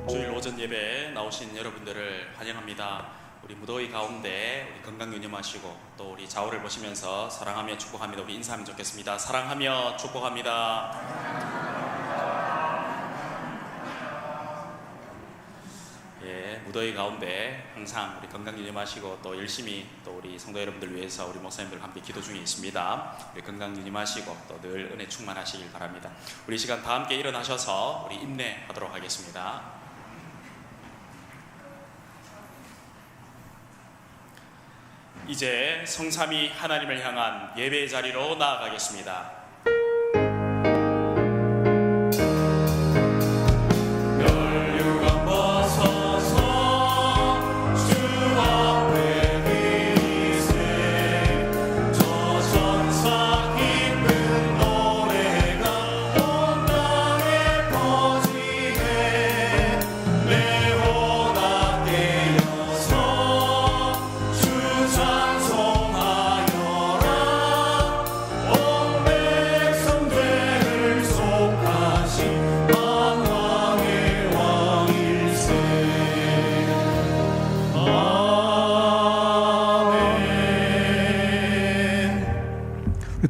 주일 오전 예배에 나오신 여러분들을 환영합니다. 우리 무더위 가운데 우리 건강 유념하시고 또 우리 좌우를 보시면서 사랑하며 축복합니다. 우리 인사하면 좋겠습니다. 사랑하며 축복합니다. 예, 무더위 가운데 항상 우리 건강 유념하시고 또 열심히 또 우리 성도 여러분들 위해서 우리 목사님들과 함께 기도 중에 있습니다. 우리 건강 유념하시고 또 늘 은혜 충만하시길 바랍니다. 우리 시간 다 함께 일어나셔서 우리 인내하도록 하겠습니다. 이제 성삼위 하나님을 향한 예배의 자리로 나아가겠습니다.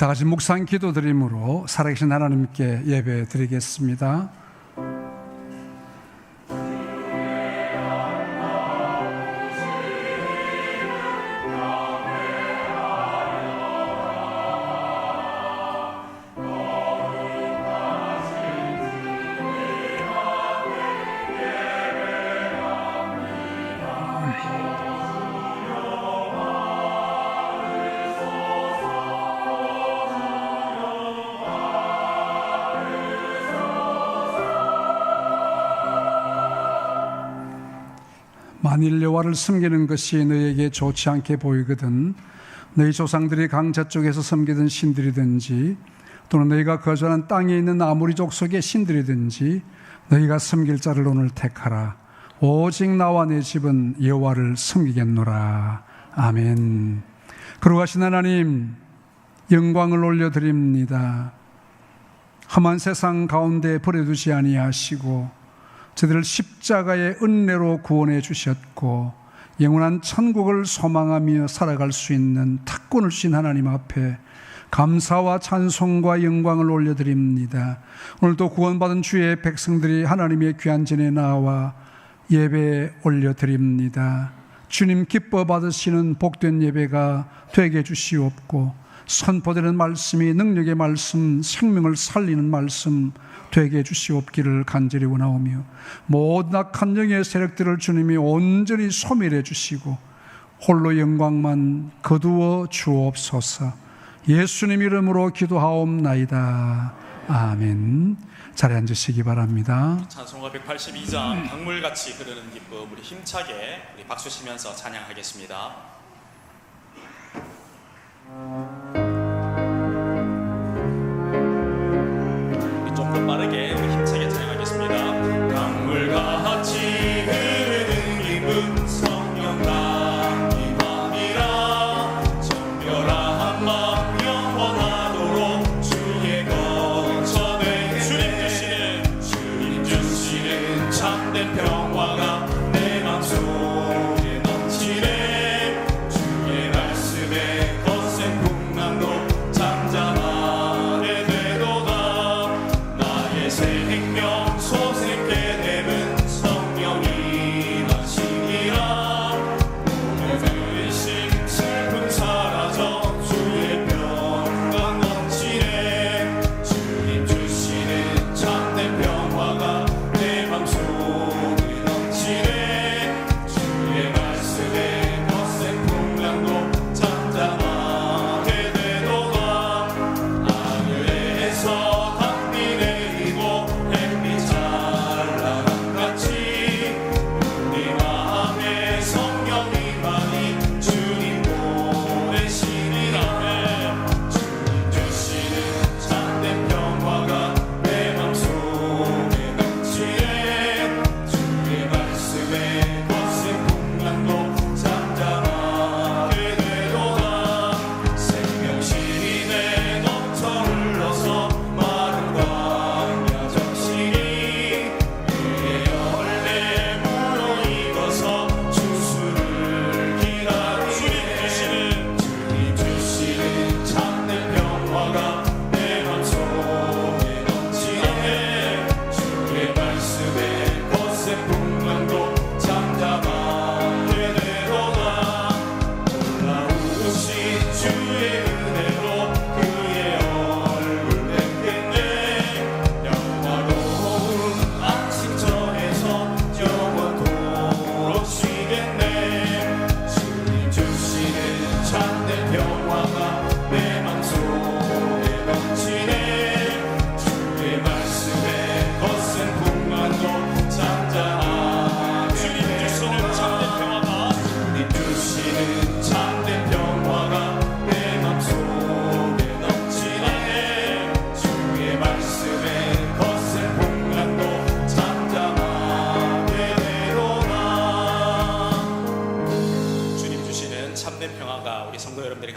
다 같이 묵상 기도 드림으로 살아계신 하나님께 예배 드리겠습니다. 만일 여호와를 섬기는 것이 너희에게 좋지 않게 보이거든 너희 조상들이 강자 쪽에서 섬기던 신들이든지 또는 너희가 거주하는 땅에 있는 아무리 족속의 신들이든지 너희가 섬길 자를 오늘 택하라. 오직 나와 내 집은 여호와를 섬기겠노라. 아멘. 거룩하신 하나님, 영광을 올려드립니다. 험한 세상 가운데 버려두지 아니하시고 저들을 십자가의 은혜로 구원해 주셨고 영원한 천국을 소망하며 살아갈 수 있는 특권을 주신 하나님 앞에 감사와 찬송과 영광을 올려드립니다. 오늘도 구원받은 주의 백성들이 하나님의 귀한 전에 나와 예배 올려드립니다. 주님 기뻐 받으시는 복된 예배가 되게 해주시옵고 선포되는 말씀이 능력의 말씀, 생명을 살리는 말씀 되게 해주시옵기를 간절히 원하오며 모든 악한 영의 세력들을 주님이 온전히 소멸해 주시고 홀로 영광만 거두어 주옵소서. 예수님 이름으로 기도하옵나이다. 아멘. 자리에 앉으시기 바랍니다. 찬송가 182장 강물같이 흐르는 기쁨, 우리 힘차게 우리 박수 치면서 찬양하겠습니다. 우리 좀 더 빠르게 우리 힘차게 찬양하겠습니다. 강물같이 흐르는 기쁨, 성령과 희망이라 정결한 마음 영원하도록 주의 거처에 주님 주시는 참된 평화가 내 맘속에 넘치네.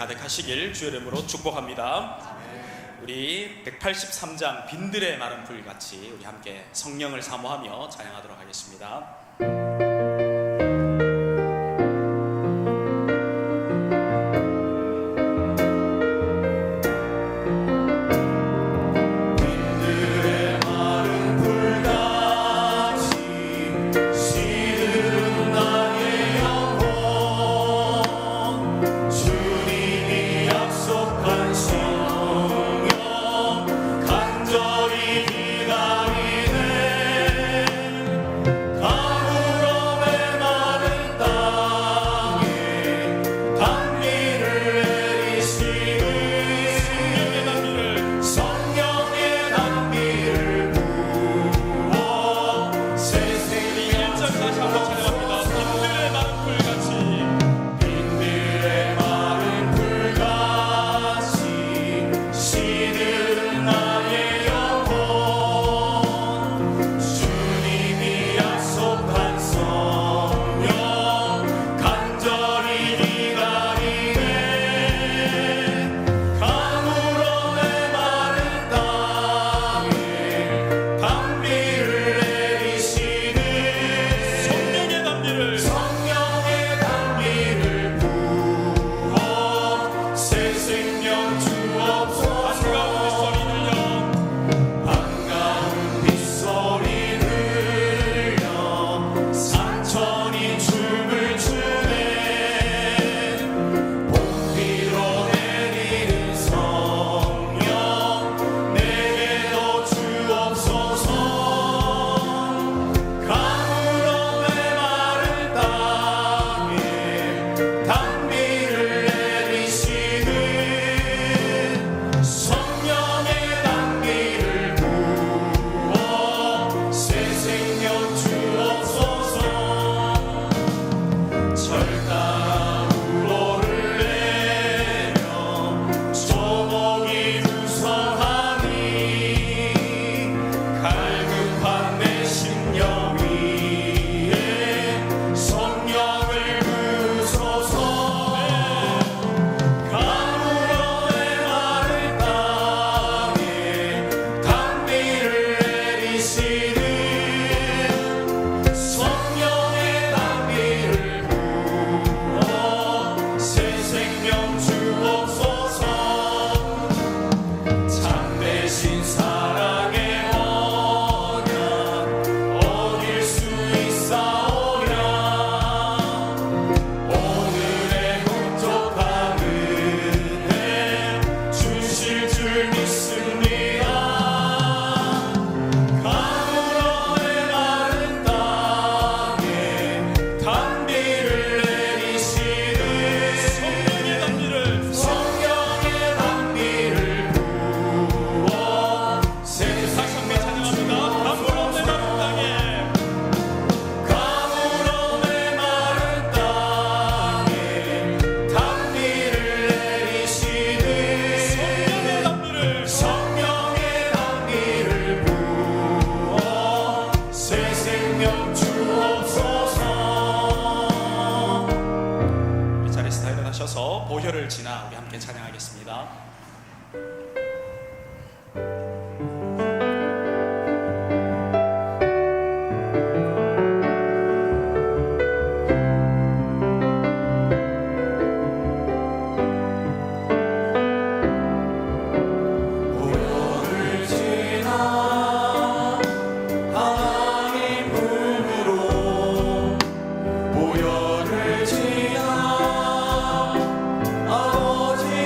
가득하시길 주의 이름으로 축복합니다. 우리 183장 빈들의 마른 불같이 우리 함께 성령을 사모하며 찬양하도록 하겠습니다. 보혈을 지나 우리 함께 찬양하겠습니다. 보혈을 지나 아버지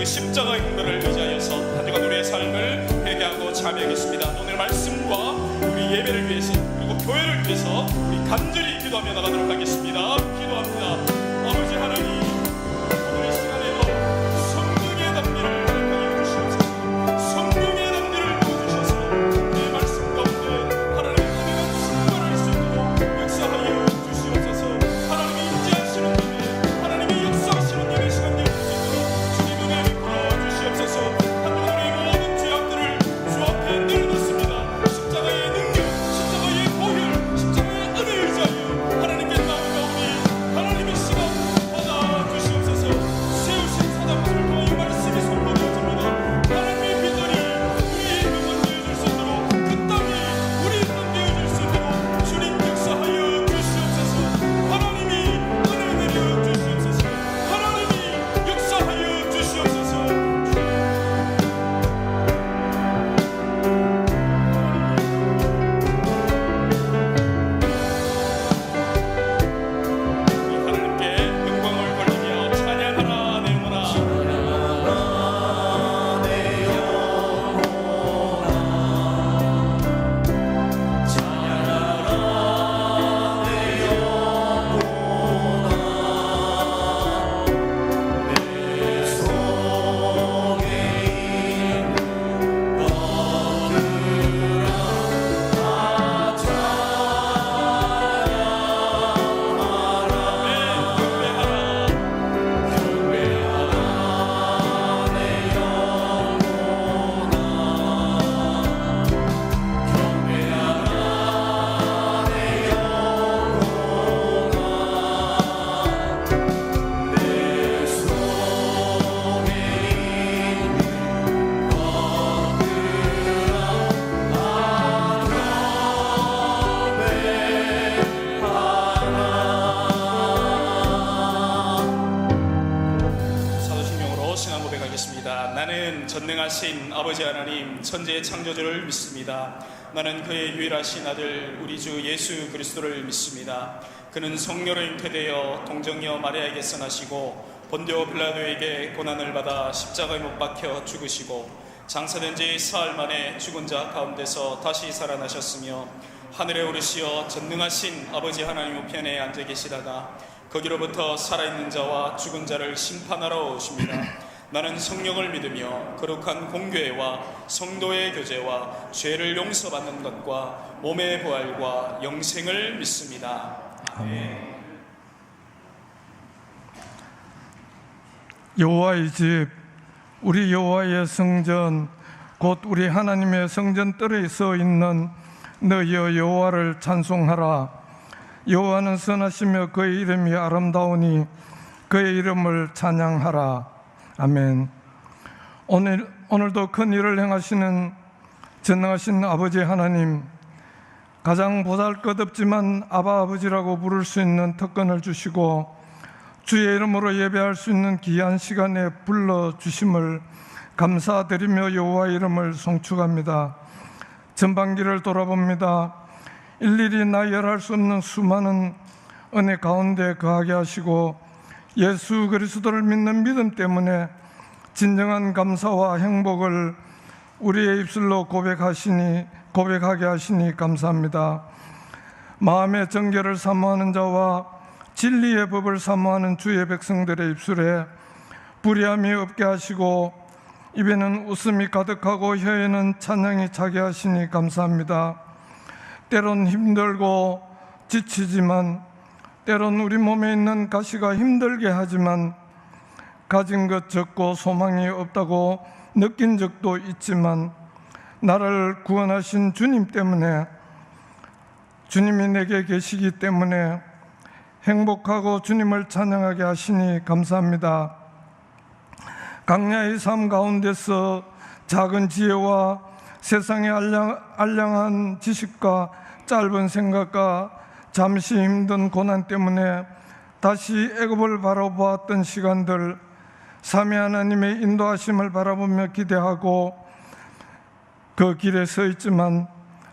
십자가의 공로를 의지하여서 한 주간 우리의 삶을 회개하고 참여하겠습니다. 오늘 말씀과 우리 예배를 위해서 그리고 교회를 위해서 우리 간절히 기도하며 나가도록 하겠습니다. 기도합니다. 아버지 하나님, 오늘 이 시간에도 성령의 담비를 허락하여 주시옵소서. 성령의 담비를 부어주셔서 내 말씀 가운데 하나님의 은혜가 충만할 수 있도록 역사하여 주시옵소서. 하나님이 인지하시는 예배, 하나님이 역사하시는 예배 시간 될 수 있도록 주님 은혜 베풀어 주시옵소서. 하나님 우리 모든 죄악들을 주 앞에 내려놓습니다. 십자가의 능력, 십자가의 보혈, 십자가의 은혜 의지하여 하나님께 나아가오니 하나님의 시간 받아 주시옵소서. 세우신 사자들을 통하여 말씀이 선포되어집니다. 하나님의 빛들이 우리의 눈만 되어줄 수 있도록, 그 땅이 우리의 땅 되어줄 수 있도록 주님 역사하여 주시옵소서. 하나님이 은혜 내려 주시옵소서. 하나님이 역사하여 주시옵소서. 하나님께 영광을 돌리며 찬양하라 내 영혼아. 사도신경으로 신앙 고백하겠습니다. 나는 전능하신 아버지 하나님 천지의 창조주를 믿습니다. 나는 그의 유일하신 아들 우리 주 예수 그리스도를 믿습니다. 그는 성령으로 잉태되어 동정녀 마리아에게서 나시고 본디오 빌라도에게 고난을 받아 십자가에 못 박혀 죽으시고 장사된 지 사흘 만에 죽은 자 가운데서 다시 살아나셨으며 하늘에 오르시어 전능하신 아버지 하나님 우편에 앉아 계시다가 거기로부터 살아있는 자와 죽은 자를 심판하러 오십니다. 나는 성령을 믿으며 거룩한 공교회와 성도의 교제와 죄를 용서받는 것과 몸의 부활과 영생을 믿습니다. 아멘. 여호와의 집, 우리 여호와의 성전, 곧 우리 하나님의 성전뜰에 서 있는 너희여 여호와를 찬송하라. 여호와는 선하시며 그의 이름이 아름다우니 그의 이름을 찬양하라. 아멘. 오늘도 큰 일을 행하시는 전능하신 아버지 하나님, 가장 보잘것없지만 아버지라고 부를 수 있는 특권을 주시고 주의 이름으로 예배할 수 있는 귀한 시간에 불러주심을 감사드리며 여호와의 이름을 송축합니다. 전반기를 돌아봅니다. 일일이 나열할 수 없는 수많은 은혜 가운데 거하게 하시고 예수 그리스도를 믿는 믿음 때문에 진정한 감사와 행복을 우리의 입술로 고백하게 하시니 감사합니다. 마음의 정결을 사모하는 자와 진리의 법을 사모하는 주의 백성들의 입술에 불의함이 없게 하시고 입에는 웃음이 가득하고 혀에는 찬양이 차게 하시니 감사합니다. 때론 힘들고 지치지만, 때론 우리 몸에 있는 가시가 힘들게 하지만, 가진 것 적고 소망이 없다고 느낀 적도 있지만, 나를 구원하신 주님 때문에, 주님이 내게 계시기 때문에 행복하고 주님을 찬양하게 하시니 감사합니다. 강야의 삶 가운데서 작은 지혜와 세상의 알량한 지식과 짧은 생각과 잠시 힘든 고난 때문에 다시 애굽을 바라보았던 시간들, 삼위 하나님의 인도하심을 바라보며 기대하고 그 길에 서 있지만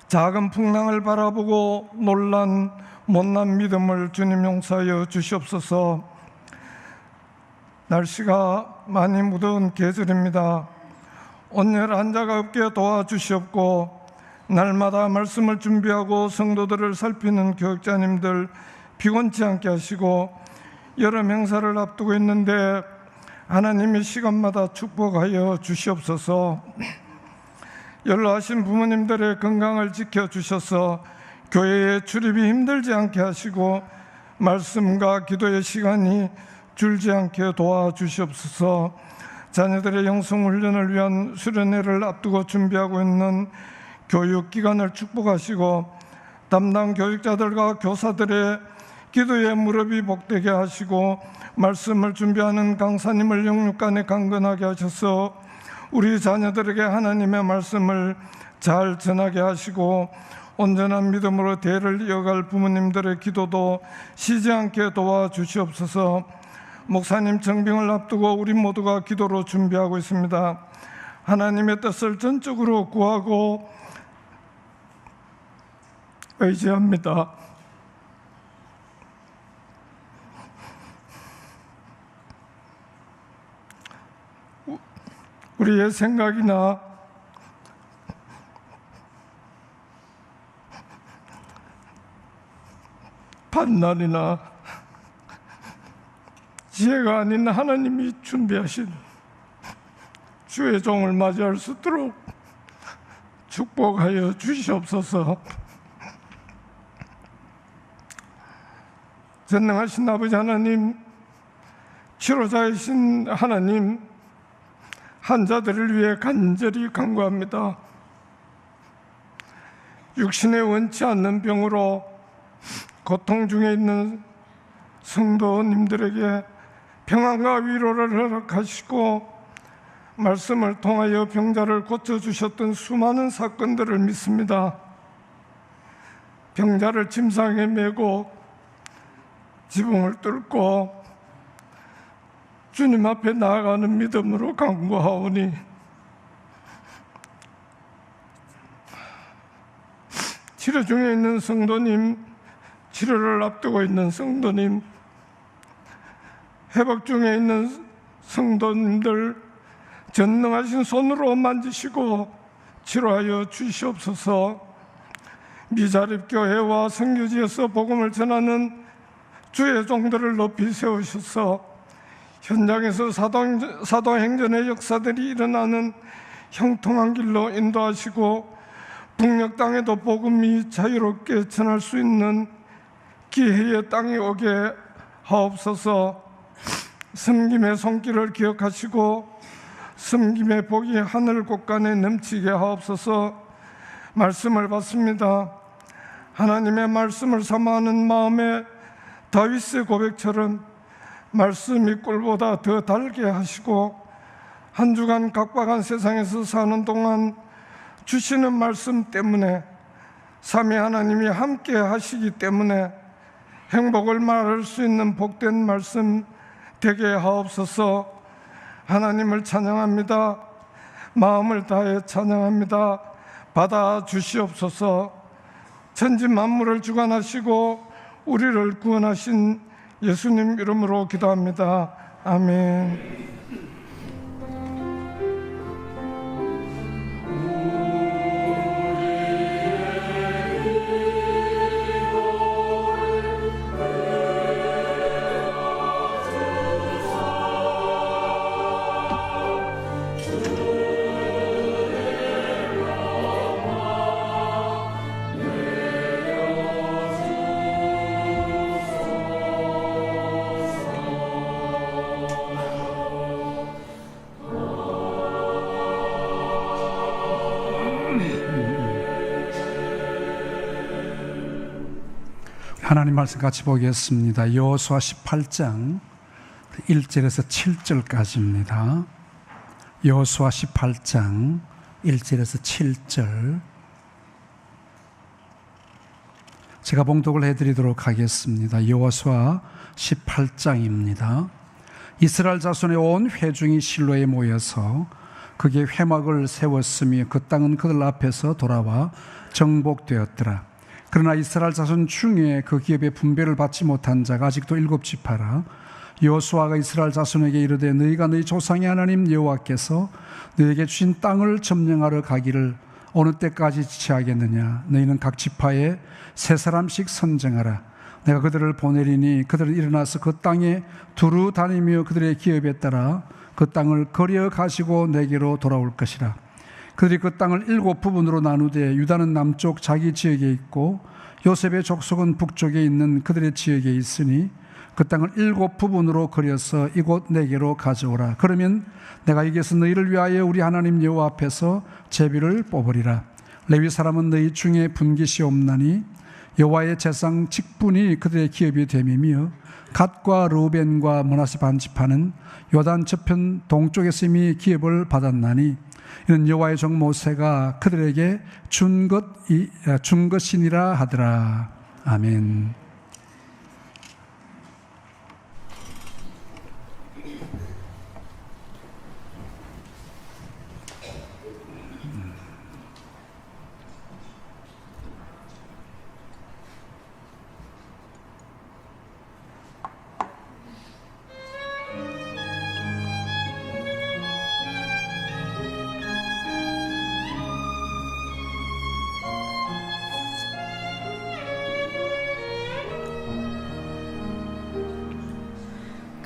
작은 풍랑을 바라보고 놀란 못난 믿음을 주님 용서하여 주시옵소서. 날씨가 많이 무더운 계절입니다. 온열한 자가 없게 도와주시옵고 날마다 말씀을 준비하고 성도들을 살피는 교육자님들 피곤치 않게 하시고 여름 행사를 앞두고 있는데 하나님이 시간마다 축복하여 주시옵소서. 연로하신 부모님들의 건강을 지켜주셔서 교회에 출입이 힘들지 않게 하시고 말씀과 기도의 시간이 줄지 않게 도와주시옵소서. 자녀들의 영성훈련을 위한 수련회를 앞두고 준비하고 있는 교육기관을 축복하시고 담당 교육자들과 교사들의 기도의 무릎이 복되게 하시고 말씀을 준비하는 강사님을 영육간에 강건하게 하셔서 우리 자녀들에게 하나님의 말씀을 잘 전하게 하시고 온전한 믿음으로 대를 이어갈 부모님들의 기도도 쉬지 않게 도와주시옵소서. 목사님 정병을 앞두고 우리 모두가 기도로 준비하고 있습니다. 하나님의 뜻을 전적으로 구하고 의지합니다. 우리의 생각이나 판단이나 지혜가 아닌 하나님이 준비하신 주의 종을 맞이할 수 있도록 축복하여 주시옵소서. 전능하신 아버지 하나님, 치료자이신 하나님, 환자들을 위해 간절히 간구합니다. 육신에 원치 않는 병으로 고통 중에 있는 성도님들에게 평안과 위로를 허락하시고 말씀을 통하여 병자를 고쳐주셨던 수많은 사건들을 믿습니다. 병자를 침상에 메고 지붕을 뚫고 주님 앞에 나아가는 믿음으로 간구하오니 치료 중에 있는 성도님, 치료를 앞두고 있는 성도님, 회복 중에 있는 성도님들 전능하신 손으로 만지시고 치료하여 주시옵소서. 미자립교회와 선교지에서 복음을 전하는 주의 종들을 높이 세우셔서 현장에서 사도행전의 역사들이 일어나는 형통한 길로 인도하시고 북녘 땅에도 복음이 자유롭게 전할 수 있는 기회의 땅이 오게 하옵소서. 섬김의 손길을 기억하시고 섬김의 복이 하늘 곳간에 넘치게 하옵소서. 말씀을 받습니다. 하나님의 말씀을 사모하는 마음에 다윗의 고백처럼 말씀이 꿀보다 더 달게 하시고 한 주간 각박한 세상에서 사는 동안 주시는 말씀 때문에 삼위 하나님이 함께 하시기 때문에 행복을 말할 수 있는 복된 말씀 되게 하옵소서. 하나님을 찬양합니다. 마음을 다해 찬양합니다. 받아 주시옵소서. 천지 만물을 주관하시고 우리를 구원하신 예수님 이름으로 기도합니다. 아멘. 하나님 말씀 같이 보겠습니다. 여호수아 18장 1절에서 7절까지입니다. 여호수아 18장 1절에서 7절 제가 봉독을 해드리도록 하겠습니다. 여호수아 18장입니다. 이스라엘 자손의 온 회중이 실로에 모여서 그게 회막을 세웠으며 그 땅은 그들 앞에서 돌아와 정복되었더라. 그러나 이스라엘 자손 중에 그 기업의 분배를 받지 못한 자가 아직도 7지파라. 여호수아가 이스라엘 자손에게 이르되 너희가 너희 조상의 하나님 여호와께서 너희에게 주신 땅을 점령하러 가기를 어느 때까지 지체하겠느냐. 너희는 각 지파에 세 사람씩 선정하라. 내가 그들을 보내리니 그들은 일어나서 그 땅에 두루 다니며 그들의 기업에 따라 그 땅을 거리어 가시고 내게로 돌아올 것이라. 그들이 그 땅을 7 부분으로 나누되 유다는 남쪽 자기 지역에 있고 요셉의 족속은 북쪽에 있는 그들의 지역에 있으니 그 땅을 7 부분으로 거려서 이곳 내게로 가져오라. 그러면 내가 여기서 너희를 위하여 우리 하나님 여호와 앞에서 제비를 뽑으리라. 레위 사람은 너희 중에 분깃이 없나니 여호와의 제상 직분이 그들의 기업이 됨이며 갓과 르우벤과 므낫세 반지파는 요단 저편 동쪽에서 이미 기업을 받았나니 이는 여호와의 종 모세가 그들에게 준 것이니라 하더라. 아멘.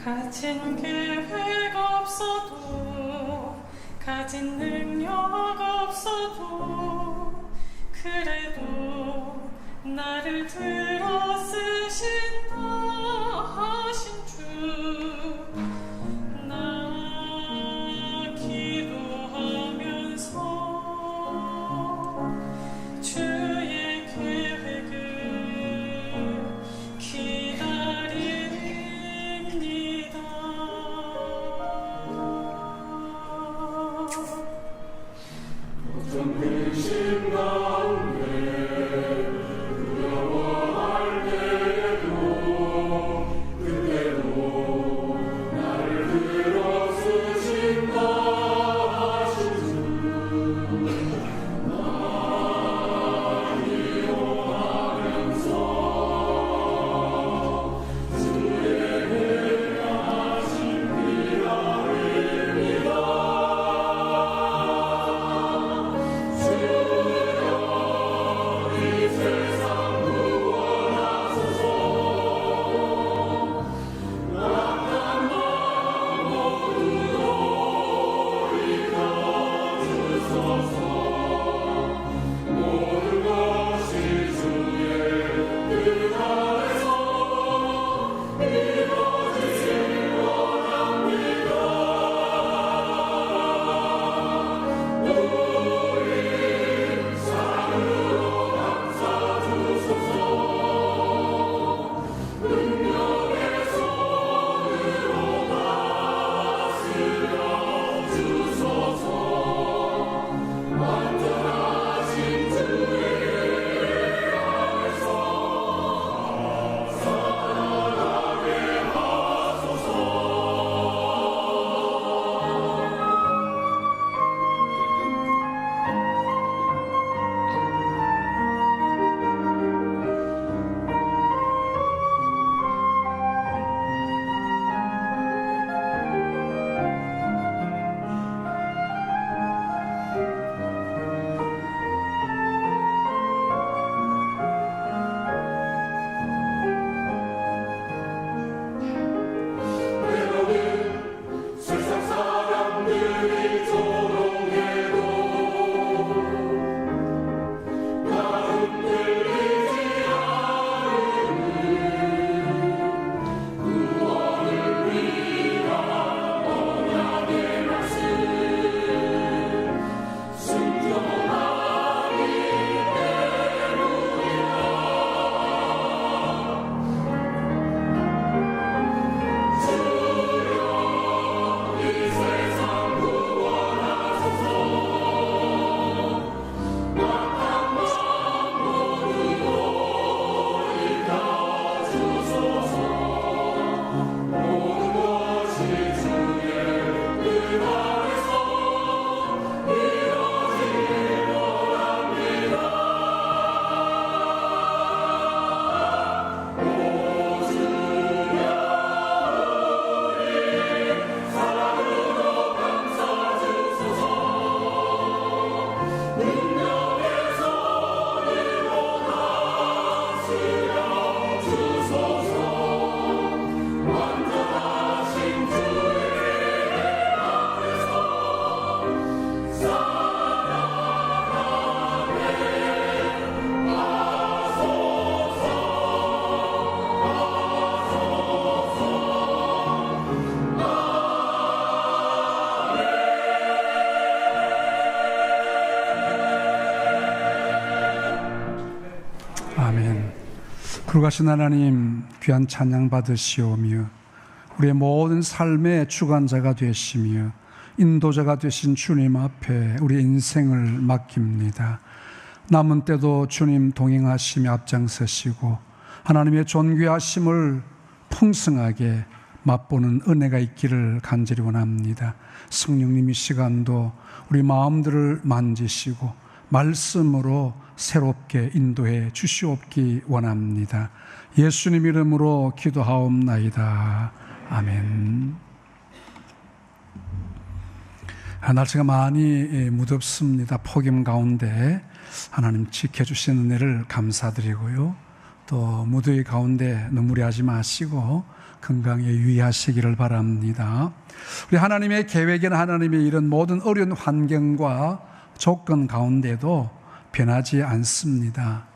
가진 계획 없어도 가진 능력 없어도 그래도 나를 들어 쓰신다 하신 주 나 기도하면서 주의 계획을 기다립니다. 어떤 근심 가운데 두려워할 때에도 그때도 나를 들어 쓰신다 하신 주 나 기도하면서 주의 하신 기다립니다. 주여 이 세상 구원하소서. 낙한 마음 거룩하신 하나님, 귀한 찬양 받으시오며 우리의 모든 삶의 주관자가 되시며 인도자가 되신 주님 앞에 우리 인생을 맡깁니다. 남은 때도 주님 동행하시며 앞장서시고 하나님의 존귀하심을 풍성하게 맛보는 은혜가 있기를 간절히 원합니다. 성령님 이 시간도 우리 마음들을 만지시고 말씀으로 새롭게 인도해 주시옵기 원합니다. 예수님 이름으로 기도하옵나이다. 아멘. 날씨가 많이 무덥습니다. 폭염 가운데 하나님 지켜주시는 은혜를 감사드리고요. 또 무더위 가운데 눈물이하지 마시고 건강에 유의하시기를 바랍니다. 우리 하나님의 계획에는 하나님의 이런 모든 어려운 환경과 조건 가운데도 변하지 않습니다.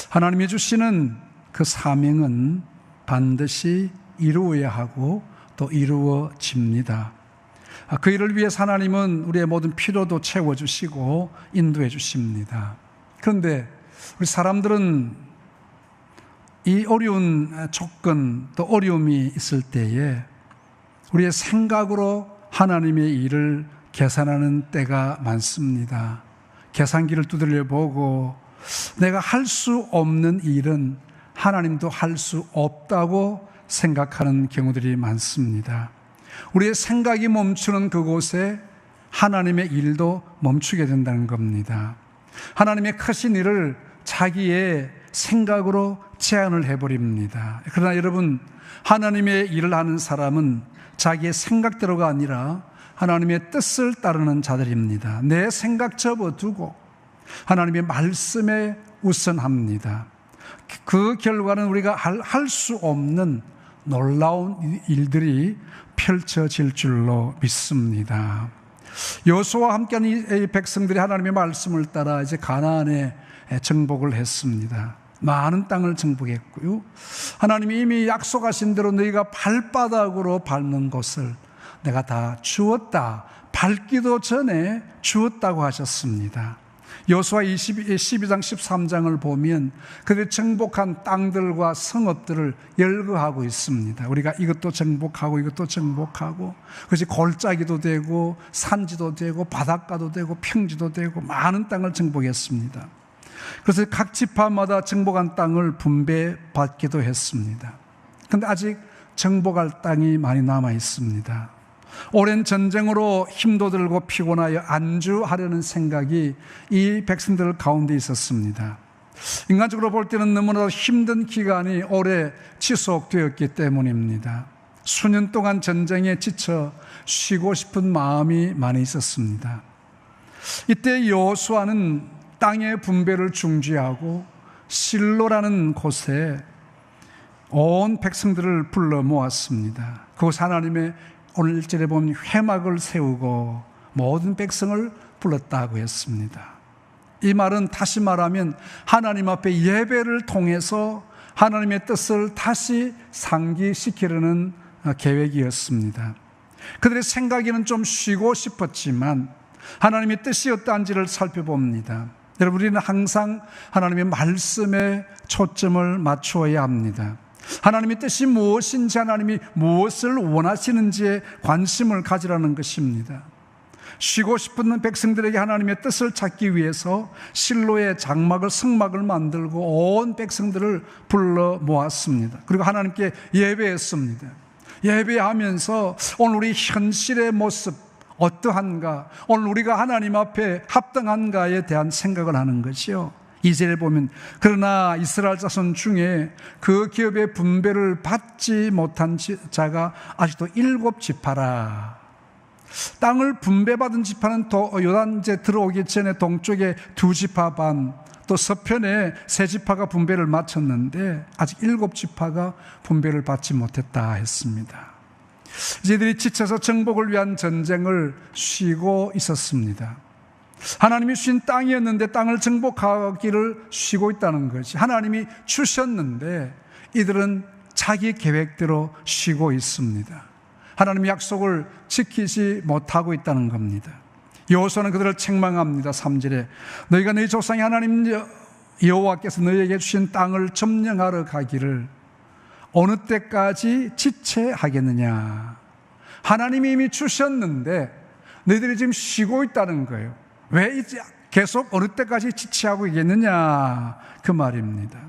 하나님이 주시는 그 사명은 반드시 이루어야 하고 또 이루어집니다. 그 일을 위해서 하나님은 우리의 모든 필요도 채워주시고 인도해 주십니다. 그런데 우리 사람들은 이 어려운 조건 또 어려움이 있을 때에 우리의 생각으로 하나님의 일을 계산하는 때가 많습니다. 계산기를 두드려 보고 내가 할 수 없는 일은 하나님도 할 수 없다고 생각하는 경우들이 많습니다. 우리의 생각이 멈추는 그곳에 하나님의 일도 멈추게 된다는 겁니다. 하나님의 크신 일을 자기의 생각으로 제한을 해버립니다. 그러나 여러분, 하나님의 일을 하는 사람은 자기의 생각대로가 아니라 하나님의 뜻을 따르는 자들입니다. 내 생각 접어두고 하나님의 말씀에 우선합니다. 그 결과는 우리가 할 수 없는 놀라운 일들이 펼쳐질 줄로 믿습니다. 여호수아와 함께한 이 백성들이 하나님의 말씀을 따라 이제 가나안에 정복을 했습니다. 많은 땅을 정복했고요. 하나님이 이미 약속하신 대로 너희가 발바닥으로 밟는 곳을 내가 다 주었다. 밟기도 전에 주었다고 하셨습니다. 여호수아 12장 13장을 보면 그들이 정복한 땅들과 성읍들을 열거하고 있습니다. 우리가 이것도 정복하고 이것도 정복하고 그것이 골짜기도 되고 산지도 되고 바닷가도 되고 평지도 되고 많은 땅을 정복했습니다. 그래서 각 지파마다 정복한 땅을 분배받기도 했습니다. 그런데 아직 정복할 땅이 많이 남아 있습니다. 오랜 전쟁으로 힘도 들고 피곤하여 안주하려는 생각이 이 백성들 가운데 있었습니다. 인간적으로 볼 때는 너무나도 힘든 기간이 오래 지속되었기 때문입니다. 수년 동안 전쟁에 지쳐 쉬고 싶은 마음이 많이 있었습니다. 이때 여호수아는 땅의 분배를 중지하고 실로라는 곳에 온 백성들을 불러 모았습니다. 그곳 하나님의 오늘 1절에 보면 회막을 세우고 모든 백성을 불렀다고 했습니다. 이 말은 다시 말하면 하나님 앞에 예배를 통해서 하나님의 뜻을 다시 상기시키려는 계획이었습니다. 그들의 생각에는 좀 쉬고 싶었지만 하나님의 뜻이 어떠한지를 살펴봅니다. 여러분, 우리는 항상 하나님의 말씀에 초점을 맞추어야 합니다. 하나님의 뜻이 무엇인지, 하나님이 무엇을 원하시는지에 관심을 가지라는 것입니다. 쉬고 싶은 백성들에게 하나님의 뜻을 찾기 위해서 실로의 장막을 성막을 만들고 온 백성들을 불러 모았습니다. 그리고 하나님께 예배했습니다. 예배하면서 오늘 우리 현실의 모습 어떠한가, 오늘 우리가 하나님 앞에 합당한가에 대한 생각을 하는 것이요. 2절에 보면 그러나 이스라엘 자손 중에 그 기업의 분배를 받지 못한 자가 아직도 7지파라. 땅을 분배받은 지파는 요단제 들어오기 전에 동쪽에 2지파 반, 또 서편에 3지파가 분배를 마쳤는데 아직 7지파가 분배를 받지 못했다 했습니다. 이들이 지쳐서 정복을 위한 전쟁을 쉬고 있었습니다. 하나님이 주신 땅이었는데 땅을 정복하기를 쉬고 있다는 것이, 하나님이 주셨는데 이들은 자기 계획대로 쉬고 있습니다. 하나님의 약속을 지키지 못하고 있다는 겁니다. 여호수아는 그들을 책망합니다. 3절에 너희가 너희 조상의 하나님 여호와께서 너희에게 주신 땅을 점령하러 가기를 어느 때까지 지체하겠느냐. 하나님이 이미 주셨는데 너희들이 지금 쉬고 있다는 거예요. 왜 이제 계속 어느 때까지 지체하고 있겠느냐, 그 말입니다.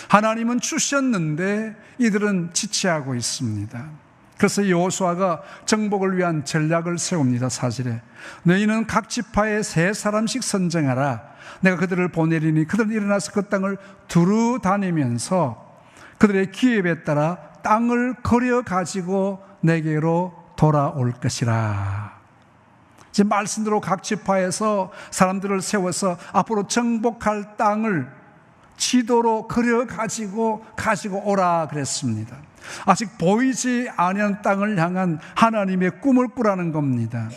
하나님은 주셨는데 이들은 지체하고 있습니다. 그래서 여호수아가 정복을 위한 전략을 세웁니다. 사실에 너희는 각 지파에 3사람씩 선정하라. 내가 그들을 보내리니 그들은 일어나서 그 땅을 두루 다니면서 그들의 기업에 따라 땅을 거려 가지고 내게로 돌아올 것이라. 지금 말씀대로 각 지파에서 사람들을 세워서 앞으로 정복할 땅을 지도로 그려 가지고 오라 그랬습니다. 아직 보이지 아니한 땅을 향한 하나님의 꿈을 꾸라는 겁니다.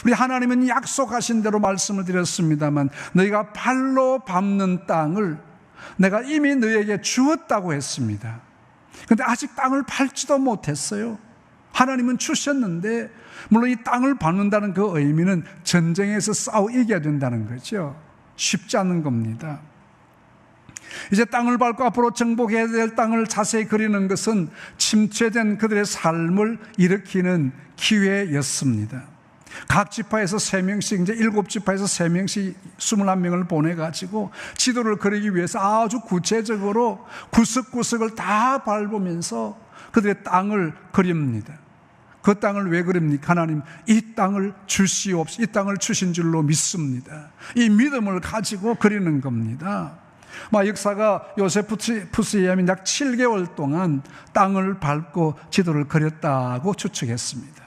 우리 하나님은 약속하신 대로 말씀을 드렸습니다만 너희가 발로 밟는 땅을 내가 이미 너희에게 주었다고 했습니다. 그런데 아직 땅을 밟지도 못했어요. 하나님은 주셨는데, 물론 이 땅을 밟는다는 그 의미는 전쟁에서 싸워 이겨야 된다는 거죠. 쉽지 않은 겁니다. 이제 땅을 밟고 앞으로 정복해야 될 땅을 자세히 그리는 것은 침체된 그들의 삶을 일으키는 기회였습니다. 각 지파에서 3명씩, 이제 7지파에서 3명씩 21명을 보내가지고 지도를 그리기 위해서 아주 구체적으로 구석구석을 다 밟으면서 그들의 땅을 그립니다. 그 땅을 왜 그립니까? 하나님 이 땅을 주시옵소서. 이 땅을 주신 줄로 믿습니다. 이 믿음을 가지고 그리는 겁니다. 역사가 요세푸스에 의하면 약 7개월 동안 땅을 밟고 지도를 그렸다고 추측했습니다.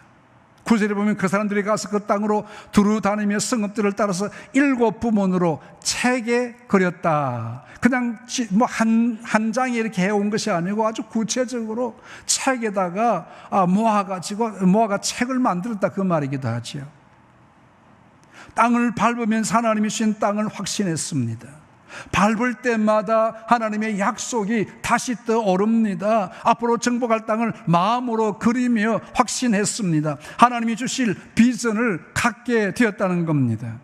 구절에 보면 그 사람들이 가서 그 땅으로 두루 다니며 성읍들을 따라서 7부문으로 책에 그렸다. 그냥 한 장에 이렇게 해온 것이 아니고 아주 구체적으로 책에다가 모아가 책을 만들었다, 그 말이기도 하지요. 땅을 밟으면서 하나님이 주신 땅을 확신했습니다. 밟을 때마다 하나님의 약속이 다시 떠오릅니다. 앞으로 정복할 땅을 마음으로 그리며 확신했습니다. 하나님이 주실 비전을 갖게 되었다는 겁니다.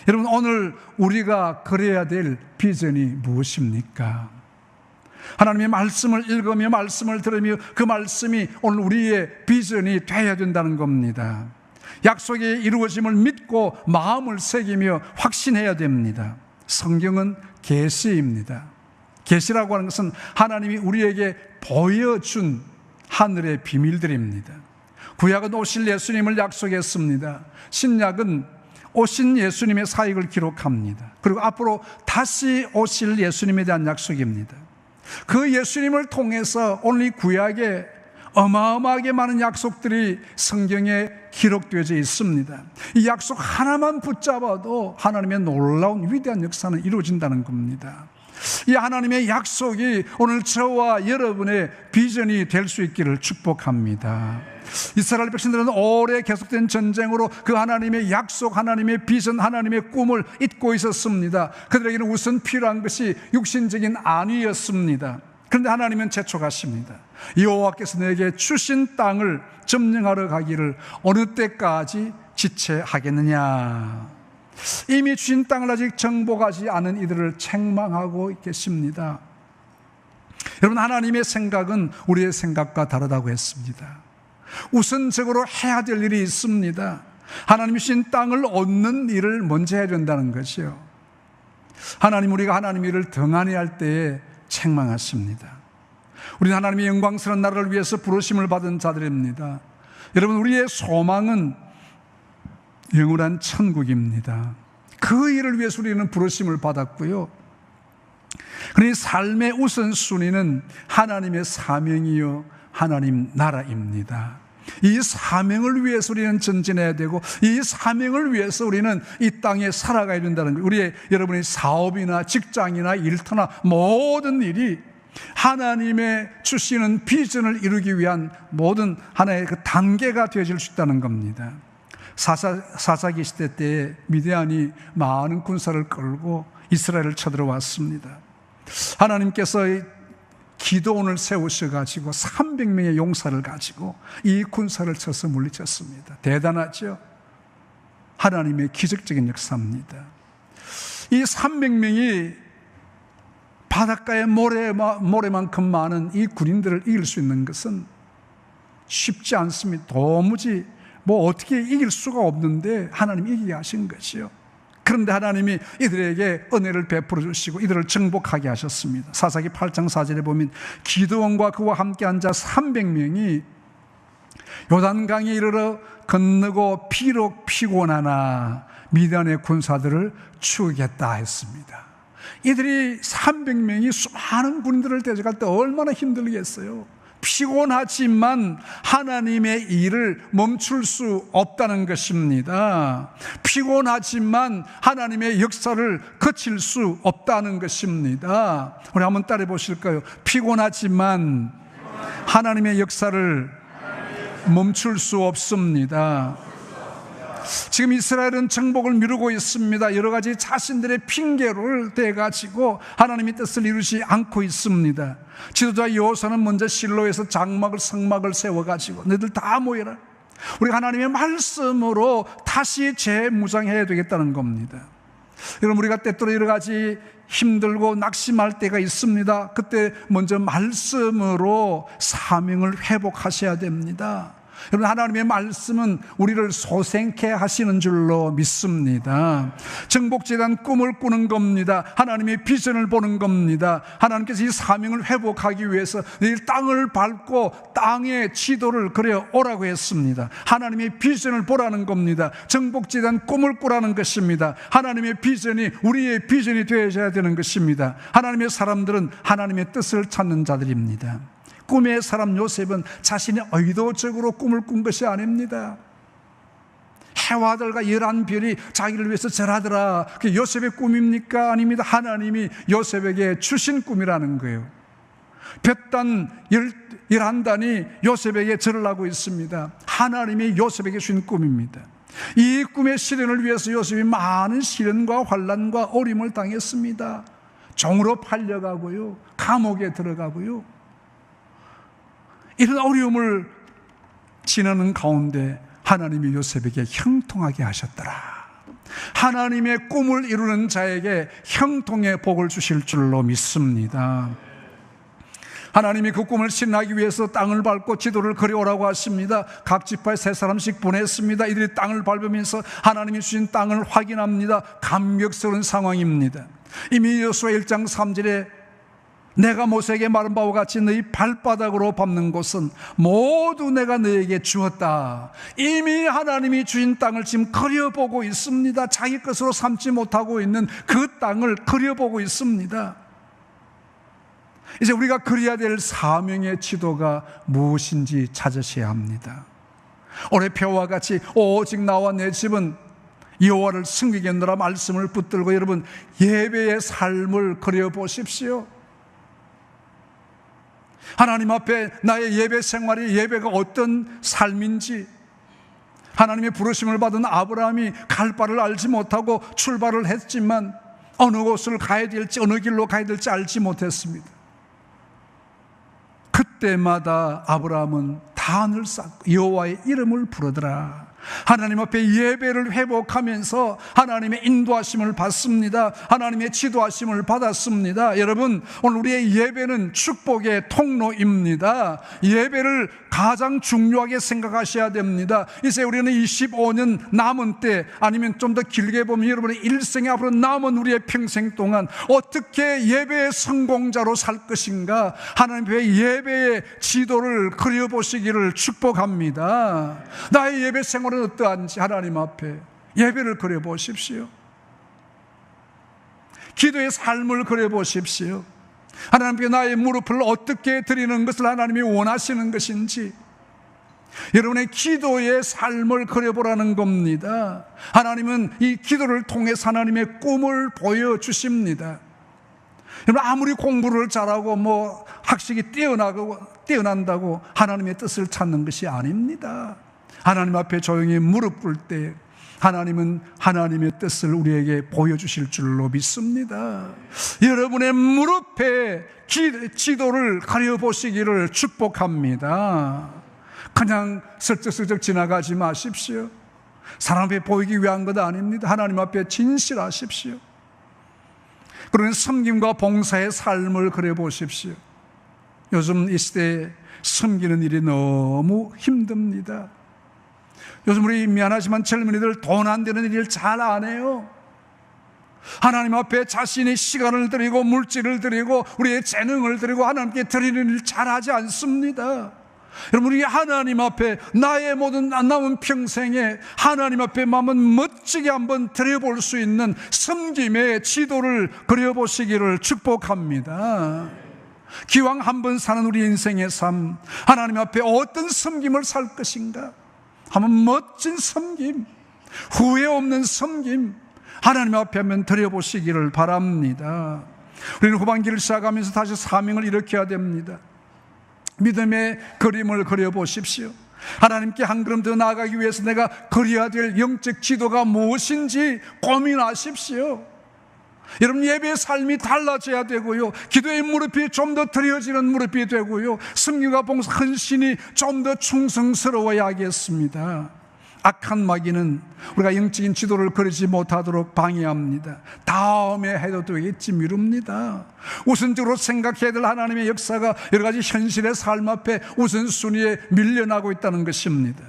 여러분, 오늘 우리가 그려야 될 비전이 무엇입니까? 하나님의 말씀을 읽으며 말씀을 들으며 그 말씀이 오늘 우리의 비전이 되어야 된다는 겁니다. 약속의 이루어짐을 믿고 마음을 새기며 확신해야 됩니다. 성경은 계시입니다. 계시라고 하는 것은 하나님이 우리에게 보여준 하늘의 비밀들입니다. 구약은 오실 예수님을 약속했습니다. 신약은 오신 예수님의 사역을 기록합니다. 그리고 앞으로 다시 오실 예수님에 대한 약속입니다. 그 예수님을 통해서 오늘 이 구약에 어마어마하게 많은 약속들이 성경에 기록되어져 있습니다. 이 약속 하나만 붙잡아도 하나님의 놀라운 위대한 역사는 이루어진다는 겁니다. 이 하나님의 약속이 오늘 저와 여러분의 비전이 될 수 있기를 축복합니다. 이스라엘 백성들은 오래 계속된 전쟁으로 그 하나님의 약속, 하나님의 비전, 하나님의 꿈을 잊고 있었습니다. 그들에게는 우선 필요한 것이 육신적인 안위였습니다. 그런데 하나님은 재촉하십니다. 여호와께서 너에게 주신 땅을 점령하러 가기를 어느 때까지 지체하겠느냐. 이미 주신 땅을 아직 정복하지 않은 이들을 책망하고 계십니다. 여러분, 하나님의 생각은 우리의 생각과 다르다고 했습니다. 우선적으로 해야 될 일이 있습니다. 하나님이 주신 땅을 얻는 일을 먼저 해야 된다는 것이요. 우리가 하나님 일을 등한히 할 때에 책망하십니다. 우리는 하나님의 영광스러운 나라를 위해서 부르심을 받은 자들입니다. 여러분, 우리의 소망은 영원한 천국입니다. 그 일을 위해서 우리는 부르심을 받았고요. 그러니 삶의 우선순위는 하나님의 사명이요 하나님 나라입니다. 이 사명을 위해서 우리는 전진해야 되고, 이 사명을 위해서 우리는 이 땅에 살아가야 된다는 거예요. 여러분의 사업이나 직장이나 일터나 모든 일이 하나님의 주시는 비전을 이루기 위한 모든 하나의 그 단계가 되어질 수 있다는 겁니다. 사사기 시대 때에 미디안이 많은 군사를 끌고 이스라엘을 쳐들어왔습니다. 하나님께서 기도원을 세우셔가지고 300명의 용사를 가지고 이 군사를 쳐서 물리쳤습니다. 대단하죠? 하나님의 기적적인 역사입니다. 이 300명이 바닷가의 모래만큼 많은 이 군인들을 이길 수 있는 것은 쉽지 않습니다. 도무지 어떻게 이길 수가 없는데 하나님이 이기게 하신 것이요. 그런데 하나님이 이들에게 은혜를 베풀어 주시고 이들을 정복하게 하셨습니다. 사사기 8장 4절에 보면 기드온과 그와 함께 한 자 300명이 요단강에 이르러 건너고 비록 피곤하나 미디안의 군사들을 추격했다 했습니다. 이들이 300명이 수많은 군인들을 대적할 때 얼마나 힘들겠어요. 피곤하지만 하나님의 일을 멈출 수 없다는 것입니다. 피곤하지만 하나님의 역사를 거칠 수 없다는 것입니다. 우리 한번 따라해 보실까요? 피곤하지만 하나님의 역사를 멈출 수 없습니다. 지금 이스라엘은 정복을 미루고 있습니다. 여러 가지 자신들의 핑계를 대가지고 하나님의 뜻을 이루지 않고 있습니다. 지도자 여호수아는 먼저 실로에서 장막을 성막을 세워가지고 너희들 다 모여라, 우리가 하나님의 말씀으로 다시 재무장해야 되겠다는 겁니다. 여러분, 우리가 때때로 여러 가지 힘들고 낙심할 때가 있습니다. 그때 먼저 말씀으로 사명을 회복하셔야 됩니다. 여러분, 하나님의 말씀은 우리를 소생케 하시는 줄로 믿습니다. 정복재단 꿈을 꾸는 겁니다. 하나님의 비전을 보는 겁니다. 하나님께서 이 사명을 회복하기 위해서 내일 땅을 밟고 땅의 지도를 그려 오라고 했습니다. 하나님의 비전을 보라는 겁니다. 정복재단 꿈을 꾸라는 것입니다. 하나님의 비전이 우리의 비전이 되어야 되는 것입니다. 하나님의 사람들은 하나님의 뜻을 찾는 자들입니다. 꿈의 사람 요셉은 자신이 의도적으로 꿈을 꾼 것이 아닙니다. 해와 달과 11별이 자기를 위해서 절하더라, 그게 요셉의 꿈입니까? 아닙니다. 하나님이 요셉에게 주신 꿈이라는 거예요. 볕단 11단이 요셉에게 절을 하고 있습니다. 하나님이 요셉에게 주신 꿈입니다. 이 꿈의 실현을 위해서 요셉이 많은 시련과 환난과 어려움을 당했습니다. 종으로 팔려가고요, 감옥에 들어가고요. 이런 어려움을 지나는 가운데 하나님이 요셉에게 형통하게 하셨더라. 하나님의 꿈을 이루는 자에게 형통의 복을 주실 줄로 믿습니다. 하나님이 그 꿈을 실현하기 위해서 땅을 밟고 지도를 그려오라고 하십니다. 각 지파에 3사람씩 보냈습니다. 이들이 땅을 밟으면서 하나님이 주신 땅을 확인합니다. 감격스러운 상황입니다. 이미 여호수아 1장 3절에 내가 모세에게 말한 바와 같이 너희 발바닥으로 밟는 곳은 모두 내가 너에게 주었다. 이미 하나님이 주신 땅을 지금 그려보고 있습니다. 자기 것으로 삼지 못하고 있는 그 땅을 그려보고 있습니다. 이제 우리가 그려야 될 사명의 지도가 무엇인지 찾으셔야 합니다. 올해 표와 같이 오직 나와 내 집은 여호와를 섬기겠노라 말씀을 붙들고 여러분 예배의 삶을 그려보십시오. 하나님 앞에 나의 예배 생활이, 예배가 어떤 삶인지, 하나님의 부르심을 받은 아브라함이 갈 바를 알지 못하고 출발을 했지만 어느 곳을 가야 될지, 어느 길로 가야 될지 알지 못했습니다. 그때마다 아브라함은 단을 쌓고 여호와의 이름을 부르더라. 하나님 앞에 예배를 회복하면서 하나님의 인도하심을 받습니다. 하나님의 지도하심을 받았습니다. 여러분, 오늘 우리의 예배는 축복의 통로입니다. 예배를 가장 중요하게 생각하셔야 됩니다. 이제 우리는 25년 남은 때, 아니면 좀 더 길게 보면 여러분의 일생에 앞으로 남은 우리의 평생 동안 어떻게 예배의 성공자로 살 것인가, 하나님 앞에 예배의 지도를 그려보시기를 축복합니다. 나의 예배 생활은 어떠한지 하나님 앞에 예배를 그려보십시오. 기도의 삶을 그려보십시오. 하나님께 나의 무릎을 어떻게 드리는 것을 하나님이 원하시는 것인지 여러분의 기도의 삶을 그려보라는 겁니다. 하나님은 이 기도를 통해서 하나님의 꿈을 보여주십니다. 여러분, 아무리 공부를 잘하고 학식이 뛰어난다고 하나님의 뜻을 찾는 것이 아닙니다. 하나님 앞에 조용히 무릎 꿇을 때 하나님은 하나님의 뜻을 우리에게 보여주실 줄로 믿습니다. 여러분의 무릎에 지도를 가려보시기를 축복합니다. 그냥 슬쩍슬쩍 지나가지 마십시오. 사람 앞에 보이기 위한 것 아닙니다. 하나님 앞에 진실하십시오. 그런 섬김과 봉사의 삶을 그려보십시오. 요즘 이 시대에 섬기는 일이 너무 힘듭니다. 요즘 우리 미안하지만 젊은이들 돈 안 되는 일을 잘 안 해요. 하나님 앞에 자신의 시간을 드리고 물질을 드리고 우리의 재능을 드리고 하나님께 드리는 일 잘하지 않습니다. 여러분, 우리 하나님 앞에 나의 모든 남은 평생에 하나님 앞에 마음은 멋지게 한번 드려볼 수 있는 섬김의 지도를 그려보시기를 축복합니다. 기왕 한번 사는 우리 인생의 삶, 하나님 앞에 어떤 섬김을 살 것인가? 한번 멋진 섬김, 후회 없는 섬김, 하나님 앞에 한번 드려보시기를 바랍니다. 우리는 후반기를 시작하면서 다시 사명을 일으켜야 됩니다. 믿음의 그림을 그려보십시오. 하나님께 한 걸음 더 나아가기 위해서 내가 그려야 될 영적 지도가 무엇인지 고민하십시오. 여러분, 예배의 삶이 달라져야 되고요, 기도의 무릎이 좀 더 드려지는 무릎이 되고요, 승리와 봉사 헌신이 좀 더 충성스러워야 하겠습니다. 악한 마귀는 우리가 영적인 지도를 그리지 못하도록 방해합니다. 다음에 해도 되겠지 미룹니다. 우선적으로 생각해야 될 하나님의 역사가 여러 가지 현실의 삶 앞에 우선순위에 밀려나고 있다는 것입니다.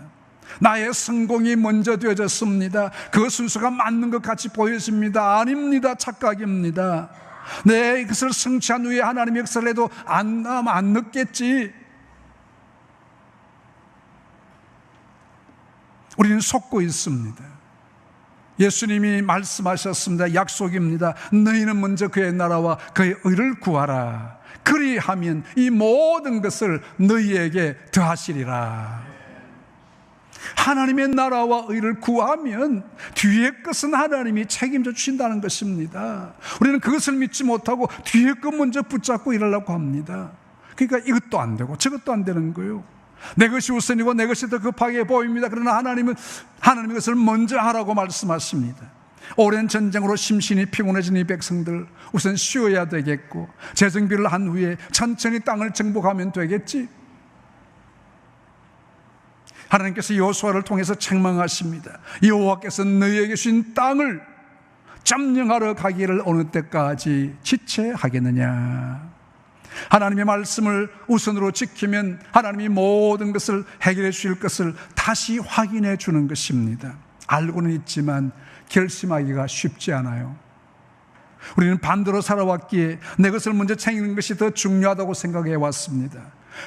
나의 성공이 먼저 되어졌습니다. 그 순서가 맞는 것 같이 보여집니다. 아닙니다. 착각입니다. 내 이것을 성취한 후에 하나님의 역사를 해도 안 늦겠지. 우리는 속고 있습니다. 예수님이 말씀하셨습니다. 약속입니다. 너희는 먼저 그의 나라와 그의 의를 구하라. 그리하면 이 모든 것을 너희에게 더하시리라. 하나님의 나라와 의를 구하면 뒤에 것은 하나님이 책임져 주신다는 것입니다. 우리는 그것을 믿지 못하고 뒤에 것 먼저 붙잡고 일하려고 합니다. 그러니까 이것도 안 되고 저것도 안 되는 거예요. 내 것이 우선이고 내 것이 더 급하게 보입니다. 그러나 하나님은 하나님의 것을 먼저 하라고 말씀하십니다. 오랜 전쟁으로 심신이 피곤해진 이 백성들, 우선 쉬어야 되겠고 재정비를 한 후에 천천히 땅을 정복하면 되겠지. 하나님께서 여호수아를 통해서 책망하십니다. 여호와께서 너희에게 주신 땅을 점령하러 가기를 어느 때까지 지체하겠느냐. 하나님의 말씀을 우선으로 지키면 하나님이 모든 것을 해결해 주실 것을 다시 확인해 주는 것입니다. 알고는 있지만 결심하기가 쉽지 않아요. 우리는 반대로 살아왔기에 내 것을 먼저 챙기는 것이 더 중요하다고 생각해 왔습니다.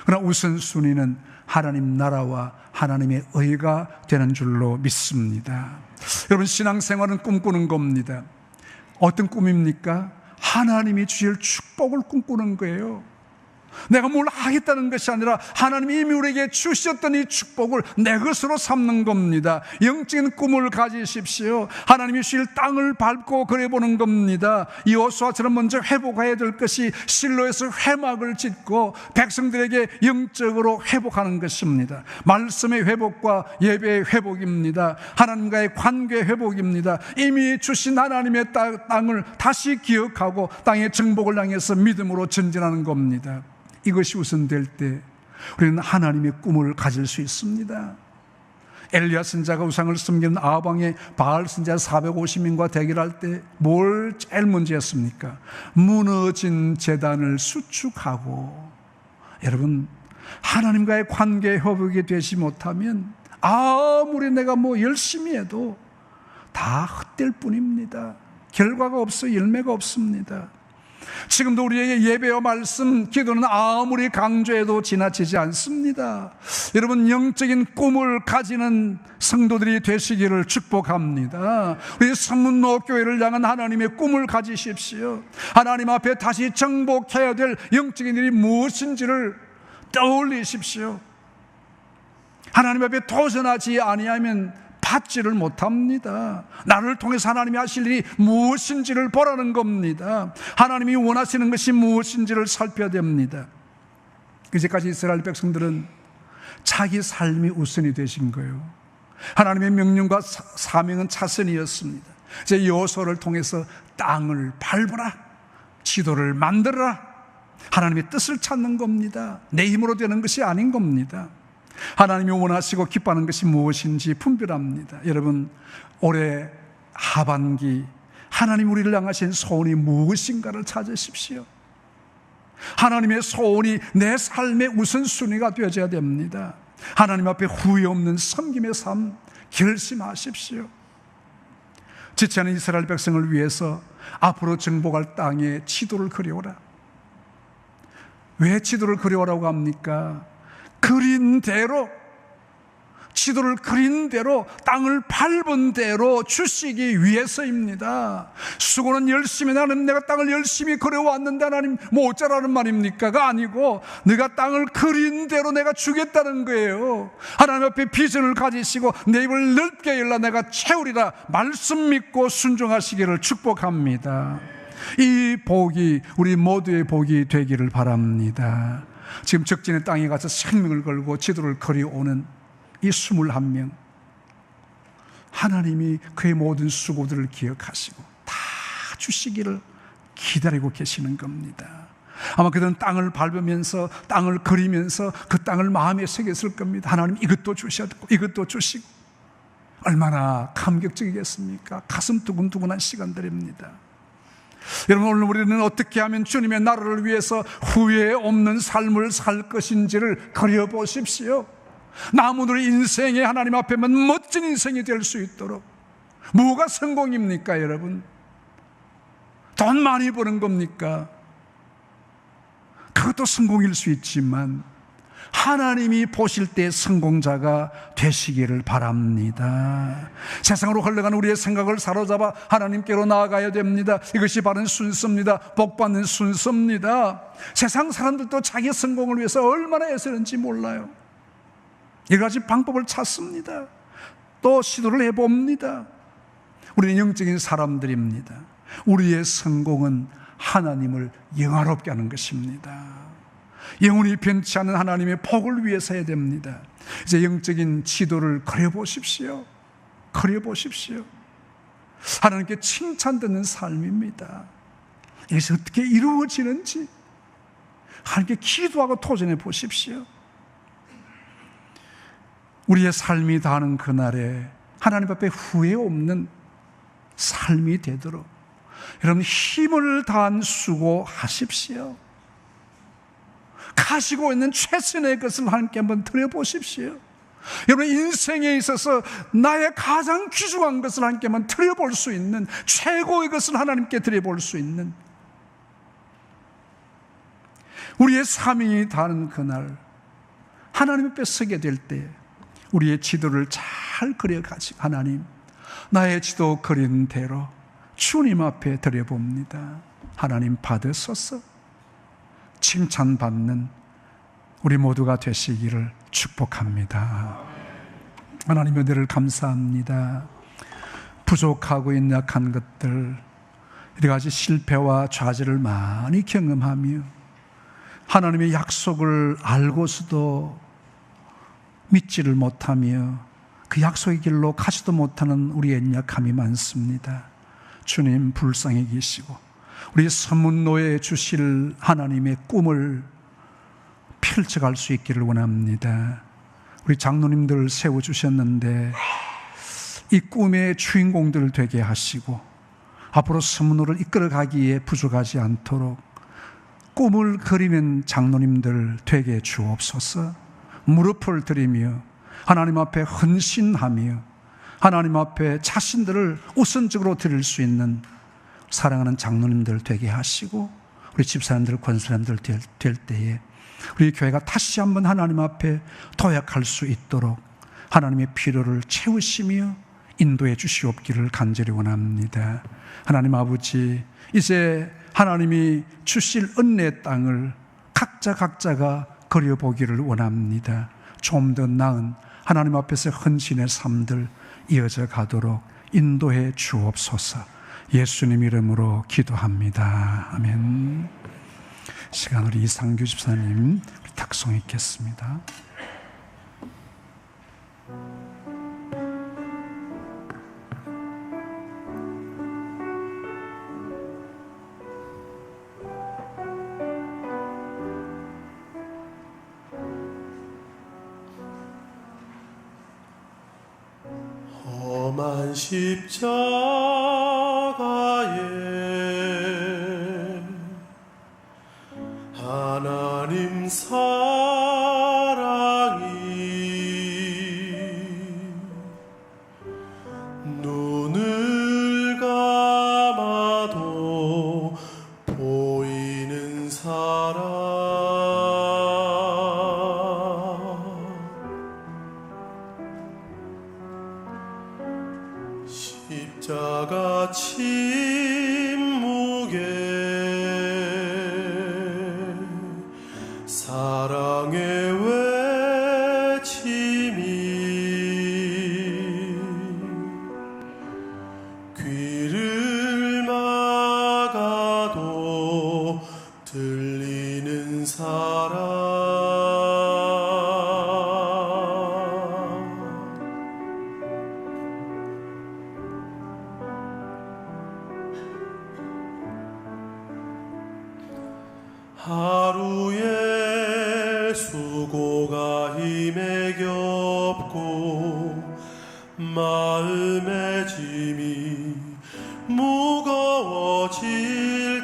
그러나 우선순위는 하나님 나라와 하나님의 의가 되는 줄로 믿습니다. 여러분, 신앙생활은 꿈꾸는 겁니다. 어떤 꿈입니까? 하나님이 주실 축복을 꿈꾸는 거예요. 내가 뭘 하겠다는 것이 아니라 하나님이 이미 우리에게 주셨던 이 축복을 내 것으로 삼는 겁니다. 영적인 꿈을 가지십시오. 하나님이 주실 땅을 밟고 그려보는 겁니다. 여호수아처럼 먼저 회복해야 될 것이 실로에서 회막을 짓고 백성들에게 영적으로 회복하는 것입니다. 말씀의 회복과 예배의 회복입니다. 하나님과의 관계 회복입니다. 이미 주신 하나님의 땅을 다시 기억하고 땅의 정복을 향해서 믿음으로 전진하는 겁니다. 이것이 우선될 때 우리는 하나님의 꿈을 가질 수 있습니다. 엘리야 선지자가 우상을 섬기는 아방의 바알 선지자 450명과 대결할 때 뭘 제일 먼저 했습니까? 무너진 제단을 수축하고. 여러분, 하나님과의 관계 회복이 되지 못하면 아무리 내가 열심히 해도 다 헛될 뿐입니다. 결과가 없어 열매가 없습니다. 지금도 우리에게 예배와 말씀, 기도는 아무리 강조해도 지나치지 않습니다. 여러분, 영적인 꿈을 가지는 성도들이 되시기를 축복합니다. 우리 성문노교회를 향한 하나님의 꿈을 가지십시오. 하나님 앞에 다시 정복해야 될 영적인 일이 무엇인지를 떠올리십시오. 하나님 앞에 도전하지 아니하면 받지를 못합니다. 나를 통해서 하나님이 하실 일이 무엇인지를 보라는 겁니다. 하나님이 원하시는 것이 무엇인지를 살펴야 됩니다. 이제까지 이스라엘 백성들은 자기 삶이 우선이 되신 거예요. 하나님의 명령과 사명은 차선이었습니다. 이제 여호수아를 통해서 땅을 밟으라, 지도를 만들어라, 하나님의 뜻을 찾는 겁니다. 내 힘으로 되는 것이 아닌 겁니다. 하나님이 원하시고 기뻐하는 것이 무엇인지 분별합니다. 여러분, 올해 하반기 하나님 우리를 향하신 소원이 무엇인가를 찾으십시오. 하나님의 소원이 내 삶의 우선순위가 되어져야 됩니다. 하나님 앞에 후회 없는 섬김의 삶 결심하십시오. 지체하는 이스라엘 백성을 위해서 앞으로 정복할 땅에 지도를 그려오라. 왜 지도를 그려오라고 합니까? 그린 대로, 지도를 그린 대로, 땅을 밟은 대로 주시기 위해서입니다. 수고는 열심히, 나는 내가 땅을 열심히 그려왔는데 하나님 뭐 어쩌라는 말입니까가 아니고 내가 땅을 그린 대로 내가 주겠다는 거예요. 하나님 앞에 비전을 가지시고 내 입을 넓게 열라 내가 채우리라 말씀 믿고 순종하시기를 축복합니다. 이 복이 우리 모두의 복이 되기를 바랍니다. 지금 적진의 땅에 가서 생명을 걸고 지도를 그려오는 이 21명, 하나님이 그의 모든 수고들을 기억하시고 다 주시기를 기다리고 계시는 겁니다. 아마 그들은 땅을 밟으면서 땅을 그리면서 그 땅을 마음에 새겼을 겁니다. 하나님 이것도 주셨고 이것도 주시고. 얼마나 감격적이겠습니까? 가슴 두근두근한 시간들입니다. 여러분, 오늘 우리는 어떻게 하면 주님의 나라를 위해서 후회 없는 삶을 살 것인지를 그려보십시오. 남은 인생에 하나님 앞에만 멋진 인생이 될 수 있도록. 뭐가 성공입니까, 여러분? 돈 많이 버는 겁니까? 그것도 성공일 수 있지만 하나님이 보실 때 성공자가 되시기를 바랍니다. 세상으로 흘러가는 우리의 생각을 사로잡아 하나님께로 나아가야 됩니다. 이것이 바른 순서입니다. 복받는 순서입니다. 세상 사람들도 자기 성공을 위해서 얼마나 애쓰는지 몰라요. 여러 가지 방법을 찾습니다. 또 시도를 해봅니다. 우리는 영적인 사람들입니다. 우리의 성공은 하나님을 영화롭게 하는 것입니다. 영원히 변치 않는 하나님의 복을 위해서 해야 됩니다. 이제 영적인 지도를 그려보십시오. 그려보십시오. 하나님께 칭찬 듣는 삶입니다. 이것이 어떻게 이루어지는지 하나님께 기도하고 도전해 보십시오. 우리의 삶이 다하는 그날에 하나님 앞에 후회 없는 삶이 되도록 여러분 힘을 다한 수고하십시오. 가지고 있는 최선의 것을 하나님께 한번 드려보십시오. 여러분 인생에 있어서 나의 가장 귀중한 것을 하나님께 한번 드려볼 수 있는 최고의 것을 하나님께 드려볼 수 있는 우리의 사명이 다하는 그날 하나님 앞에 서게 될 때 우리의 지도를 잘 그려가지고 하나님 나의 지도 그린 대로 주님 앞에 드려봅니다. 하나님 받으소서. 칭찬받는 우리 모두가 되시기를 축복합니다. 하나님 은혜를 감사합니다. 부족하고 연약한 것들 여러 가지 실패와 좌절을 많이 경험하며 하나님의 약속을 알고서도 믿지를 못하며 그 약속의 길로 가지도 못하는 우리의 연약함이 많습니다. 주님 불쌍히 계시고 우리 서문노에 주실 하나님의 꿈을 펼쳐갈 수 있기를 원합니다. 우리 장로님들 세워주셨는데 이 꿈의 주인공들 되게 하시고 앞으로 서문노를 이끌어가기에 부족하지 않도록 꿈을 그리는 장로님들 되게 주옵소서. 무릎을 들이며 하나님 앞에 헌신하며 하나님 앞에 자신들을 우선적으로 드릴 수 있는 사랑하는 장로님들 되게 하시고 우리 집사님들, 권사님들 될 때에 우리 교회가 다시 한번 하나님 앞에 도약할 수 있도록 하나님의 필요를 채우시며 인도해 주시옵기를 간절히 원합니다. 하나님 아버지, 이제 하나님이 주실 은혜의 땅을 각자가 그려보기를 원합니다. 좀 더 나은 하나님 앞에서 헌신의 삶들 이어져 가도록 인도해 주옵소서. 예수님 이름으로 기도합니다. 아멘. 시간 우리 이상규 집사님 탁송했겠습니다. 험한 십자가의 십자가 침묵에 사랑의 외침이 귀를 막아도 들리는 사랑. 하루의 수고가 힘에 겹고 마음의 짐이 무거워질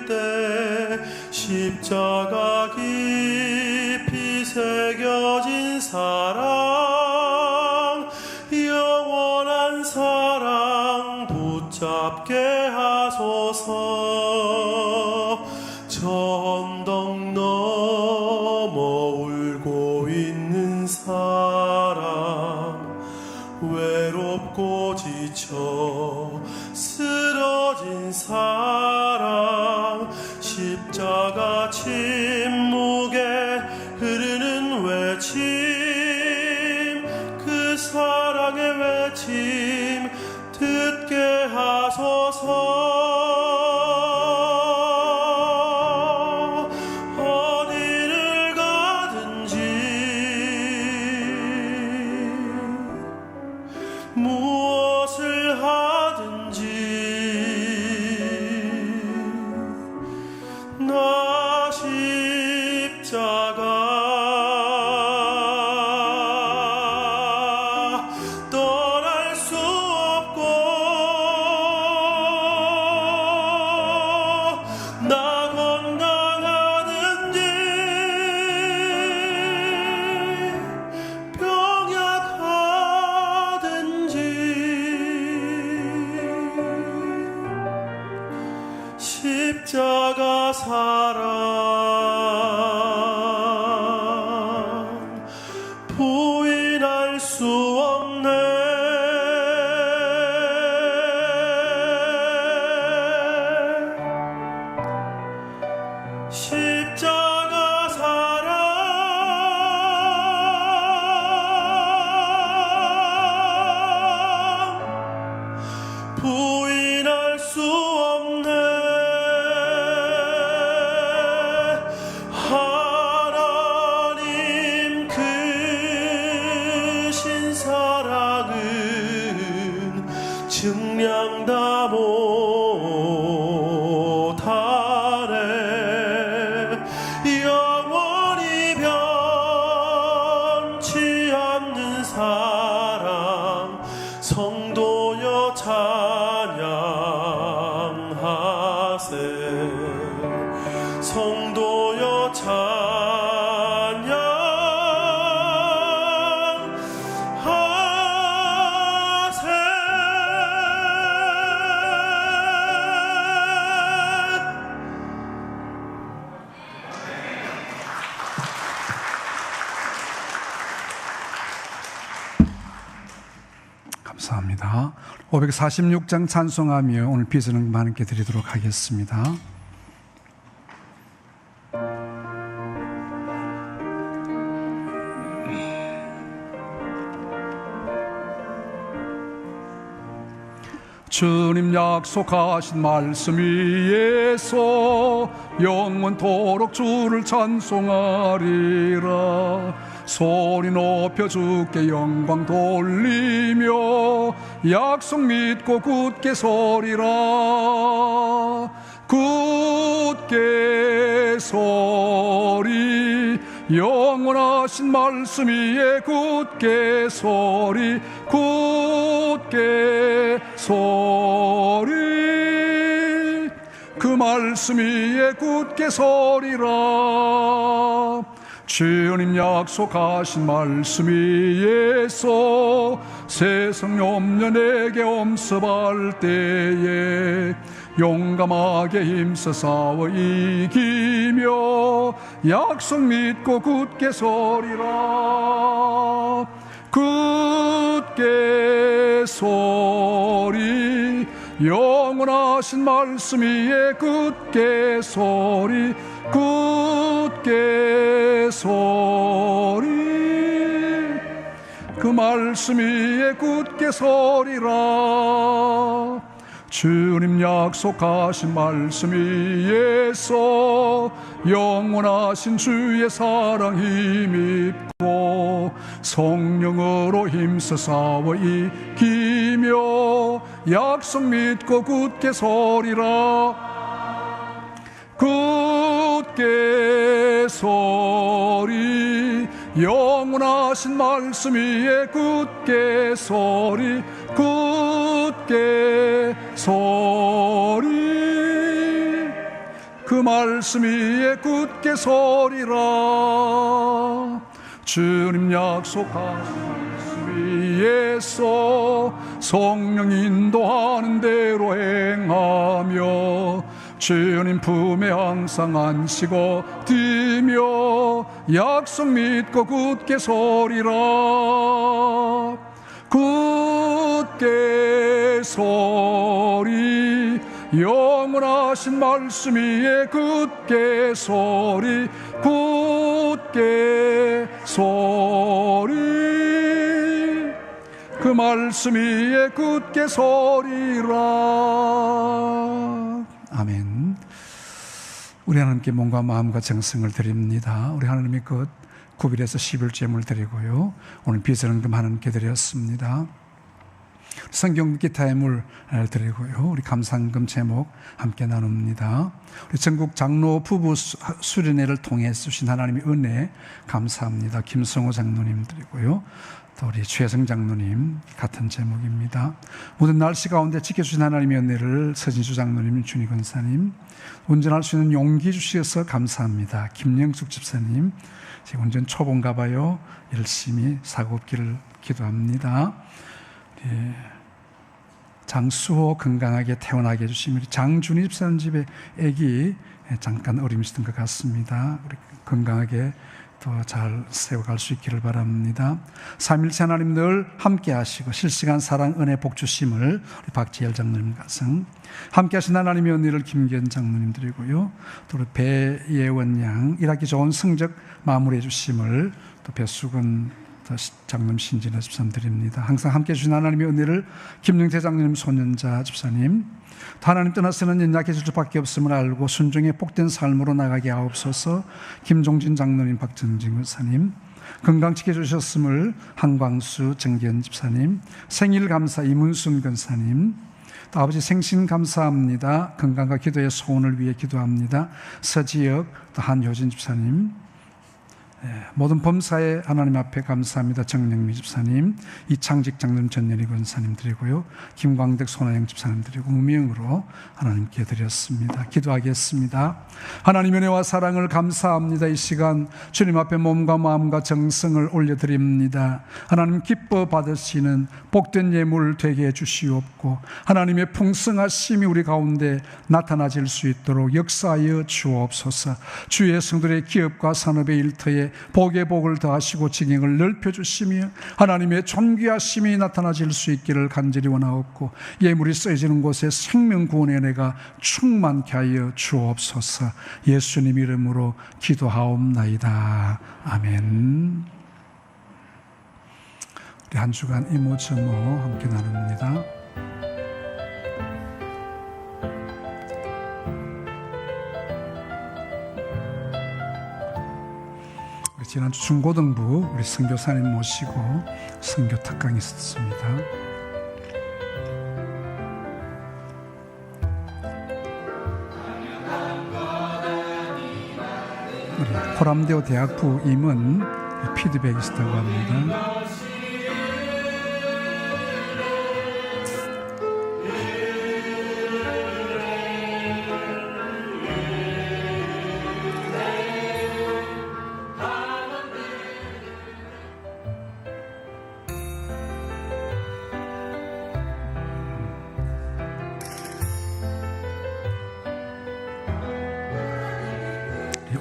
때 십자가 깊이 새겨진 사랑, 영원한 사랑 붙잡게 하소서. 언덕 넘어 울고 있는 사람, 외롭고 지쳐 쓰러진 사람, 십자가 침묵에 흐르는 외침, 그 사랑의 외침 듣게 하소서. 무엇을 하든지 나 십자가 떠날 수 없고, 나 건강하든지 십자가 사랑 부인할 수 없네. 십자가 사랑 부인할 수 없네. 하나님 크신 사랑은 증량다 못하네. 영원히 변치 않는 사랑, 성도여 찬양하세. 성도여 찬양하세. 감사합니다. 546장 찬송하며 오늘 비전을 하나님께 드리도록 하겠습니다. 주님 약속하신 말씀 위에서 영원토록 주를 찬송하리라. 소리 높여 주께 영광 돌리며 약속 믿고 굳게 서리라. 굳게 서리, 영원하신 말씀 위에 굳게 서리. 굳게 서리, 그 말씀 위에 굳게 서리라. 주님 약속하신 말씀 위에서 세상 염려 내게 엄습할 때에 용감하게 힘써 싸워 이기며 약속 믿고 굳게 서리라. 굳게 서리, 영원하신 말씀 위에 굳게 서리 굳게 서리 그 말씀 위에 굳게 서리라 주님 약속하신 말씀 위에서 영원하신 주의 사랑 힘입고 성령으로 힘써 싸워 이기며 약속 믿고 굳게 서리라 굳게 서리 영원하신 말씀 위에 굳게 서리 굳게 서리 그 말씀 위에 굳게 서리라 주님 약속하신 말씀 위에서 성령 인도하는 대로 행하며 주님 품에 항상 안시고 뛰며 약속 믿고 굳게 서리라 굳게 서리 영원하신 말씀 위에 굳게 서리 굳게 서리 그 말씀 위에 굳게 서리라 아멘. 우리 하나님께 몸과 마음과 정성을 드립니다. 우리 하나님이 그 9일에서 11제물 드리고요. 오늘 비전금 하나님께 드렸습니다. 성경 기타의물 드리고요. 우리 감상금 제목 함께 나눕니다. 우리 전국 장로 부부 수련회를 통해 주신 하나님의 은혜 감사합니다. 김성호 장로님 드리고요. 또 우리 최성 장로님 같은 제목입니다. 모든 날씨 가운데 지켜주신 하나님의 은혜를 서진수 장로님, 준희 권사님 운전할 수 있는 용기 주셔서 감사합니다. 김영숙 집사님 지금 운전 초보인가 봐요. 열심히 사고 없기를 기도합니다. 장수호 건강하게 태어나게 해주시면 우리 장준희 집사님 집에 아기 잠깐 어림이 있었던 것 같습니다. 우리 건강하게 더 잘 세워갈 수 있기를 바랍니다. 삼일체 하나님 늘 함께 하시고 실시간 사랑 은혜 복 주심을 우리 박지열 장로님 가정 함께 하신 하나님의 은혜를 김기현 장로님 드리고요. 또 우리 배예원 양 일하기 좋은 성적 마무리해 주심을 또 배수근 장로님 신진아 집사님 드립니다. 항상 함께 해주신 하나님의 은혜를 김영태 장로님 손연자 집사님 하나님 떠나서는 연약해질 수밖에 없음을 알고 순종의 복된 삶으로 나가게 하옵소서. 김종진 장로님, 박정진 권사님 건강 지켜주셨음을 한광수 정기현 집사님 생일 감사 이문순 권사님 또 아버지 생신 감사합니다. 건강과 기도의 소원을 위해 기도합니다. 서지혁 또 한효진 집사님 모든 범사에 하나님 앞에 감사합니다. 정영미 집사님, 이창직 장로님, 전연희 권사님 드리고요. 김광덕 손아영 집사님 드리고 무명으로 하나님께 드렸습니다. 기도하겠습니다. 하나님의 은혜와 사랑을 감사합니다. 이 시간 주님 앞에 몸과 마음과 정성을 올려드립니다. 하나님 기뻐 받으시는 복된 예물 되게 해주시옵고 하나님의 풍성하심이 우리 가운데 나타나질 수 있도록 역사하여 주옵소서. 주의 성도의 기업과 산업의 일터에 복의 복을 더하시고 지경을 넓혀주시며 하나님의 존귀하심이 나타나질 수 있기를 간절히 원하옵고 예물이 쓰여지는 곳에 생명 구원의 은혜가 충만케 하여 주옵소서. 예수님 이름으로 기도하옵나이다. 아멘. 우리 한 주간 이모저모 함께 나눕니다. 지난주 중고등부 우리 선교사님 모시고 선교 특강이 있었습니다. 우리 호람대오 대학부 임은 피드백이 있었다고 합니다.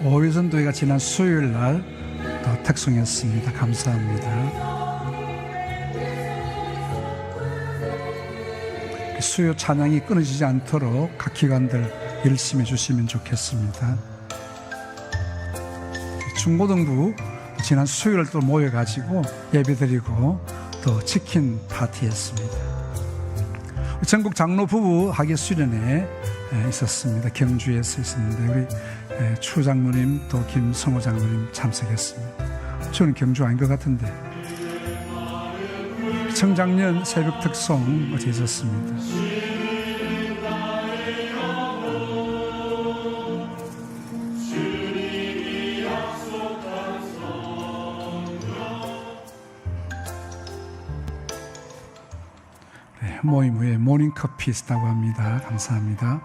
오회전도회가 지난 수요일 날 또 특송했습니다. 감사합니다. 수요 찬양이 끊어지지 않도록 각 기관들 열심히 해주시면 좋겠습니다. 중고등부 지난 수요일 또 모여가지고 예배드리고 또 치킨 파티했습니다. 전국 장로 부부 학예 수련회 있었습니다. 경주에서 있었는데 우리 추 장로님 또 김성호 장로님 참석했습니다. 저는 경주 아닌 것 같은데 청장년 새벽 특송 어제 있었습니다. 모임 후에 모닝커피 있다고 합니다. 감사합니다.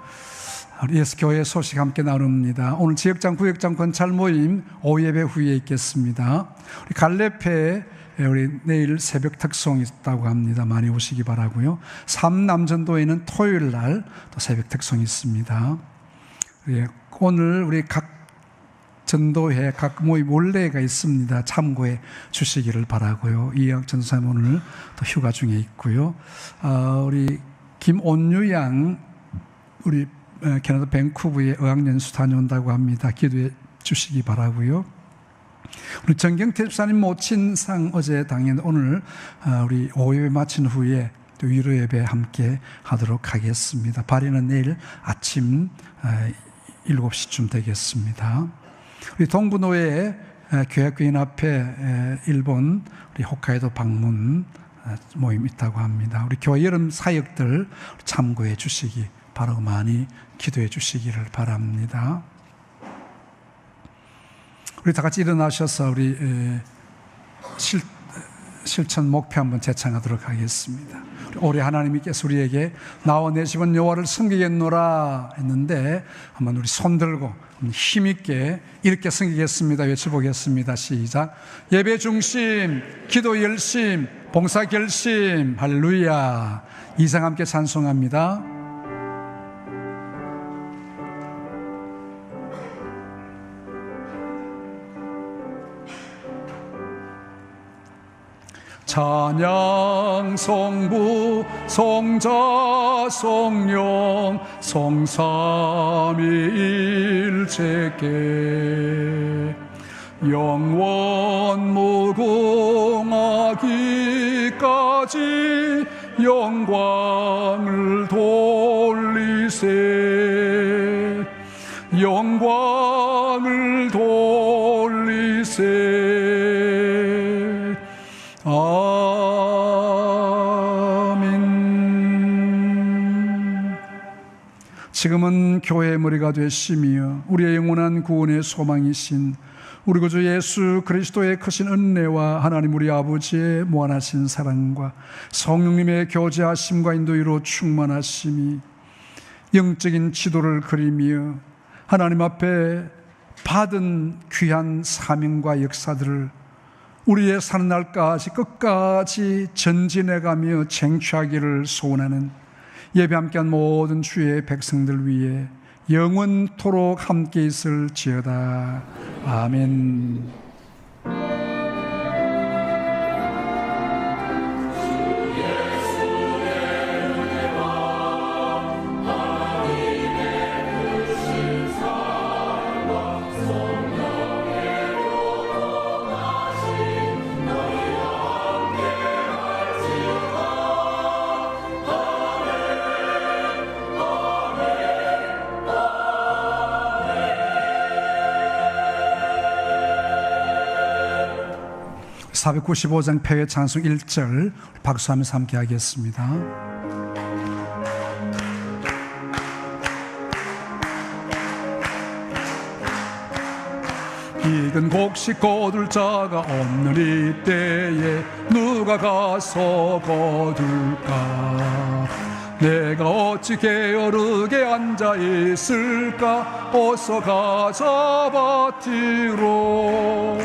우리 예수교회 소식 함께 나눕니다. 오늘 지역장 구역장 권찰 모임 오후 예배 후에 있겠습니다. 우리 갈래패 우리 내일 새벽 특송 있다고 합니다. 많이 오시기 바라고요. 삼남전도에는 토요일 날 또 새벽 특송이 있습니다. 오늘 우리 각 전도회 각 모임 원래가 있습니다. 참고해 주시기를 바라고요. 이영 전사님 오늘 또 휴가 중에 있고요. 우리 김온유 양 우리 캐나다 밴쿠버에 어학연수 다녀온다고 합니다. 기도해 주시기 바라고요. 우리 정경태 집사님 모친상 어제 당연 오늘 우리 오후예배 마친 후에 또 위로예배 함께 하도록 하겠습니다. 발인은 내일 아침 7시쯤 되겠습니다. 우리 동부노회 교회교인 앞에 일본 우리 홋카이도 방문 모임 있다고 합니다. 우리 교회 여름 사역들 참고해 주시기 바라고 많이 기도해 주시기를 바랍니다. 우리 다 같이 일어나셔서 우리 실천 목표 한번 제창하도록 하겠습니다. 올해 하나님께서 우리에게 나와 내 집은 여호와를 섬기겠노라 했는데 한번 우리 손 들고 힘있게 이렇게 섬기겠습니다. 외쳐보겠습니다. 시작. 예배 중심, 기도 열심, 봉사 결심, 할렐루야. 이상 함께 찬송합니다. 찬양 성부 성자 성령 성삼위일체께 영원 무궁하기까지 영광을 돌리세 영광을 돌리세 아멘. 지금은 교회의 머리가 되시며 우리의 영원한 구원의 소망이신 우리 구주 예수 그리스도의 크신 은혜와 하나님 우리 아버지의 무한하신 사랑과 성령님의 교제하심과 인도위로 충만하심이 영적인 지도를 그리며 하나님 앞에 받은 귀한 사명과 역사들을 우리의 사는 날까지 끝까지 전진해가며 쟁취하기를 소원하는 예배 함께한 모든 주의 백성들 위해 영원토록 함께 있을지어다. 아멘. (495장) 폐회 찬송 1절 박수하면서 함께 하겠습니다. 익은 곡식 거둘 자가 없는 이때에 누가 가서 거둘까? 내가 어찌 게으르게 앉아 있을까? 어서 가자 밭으로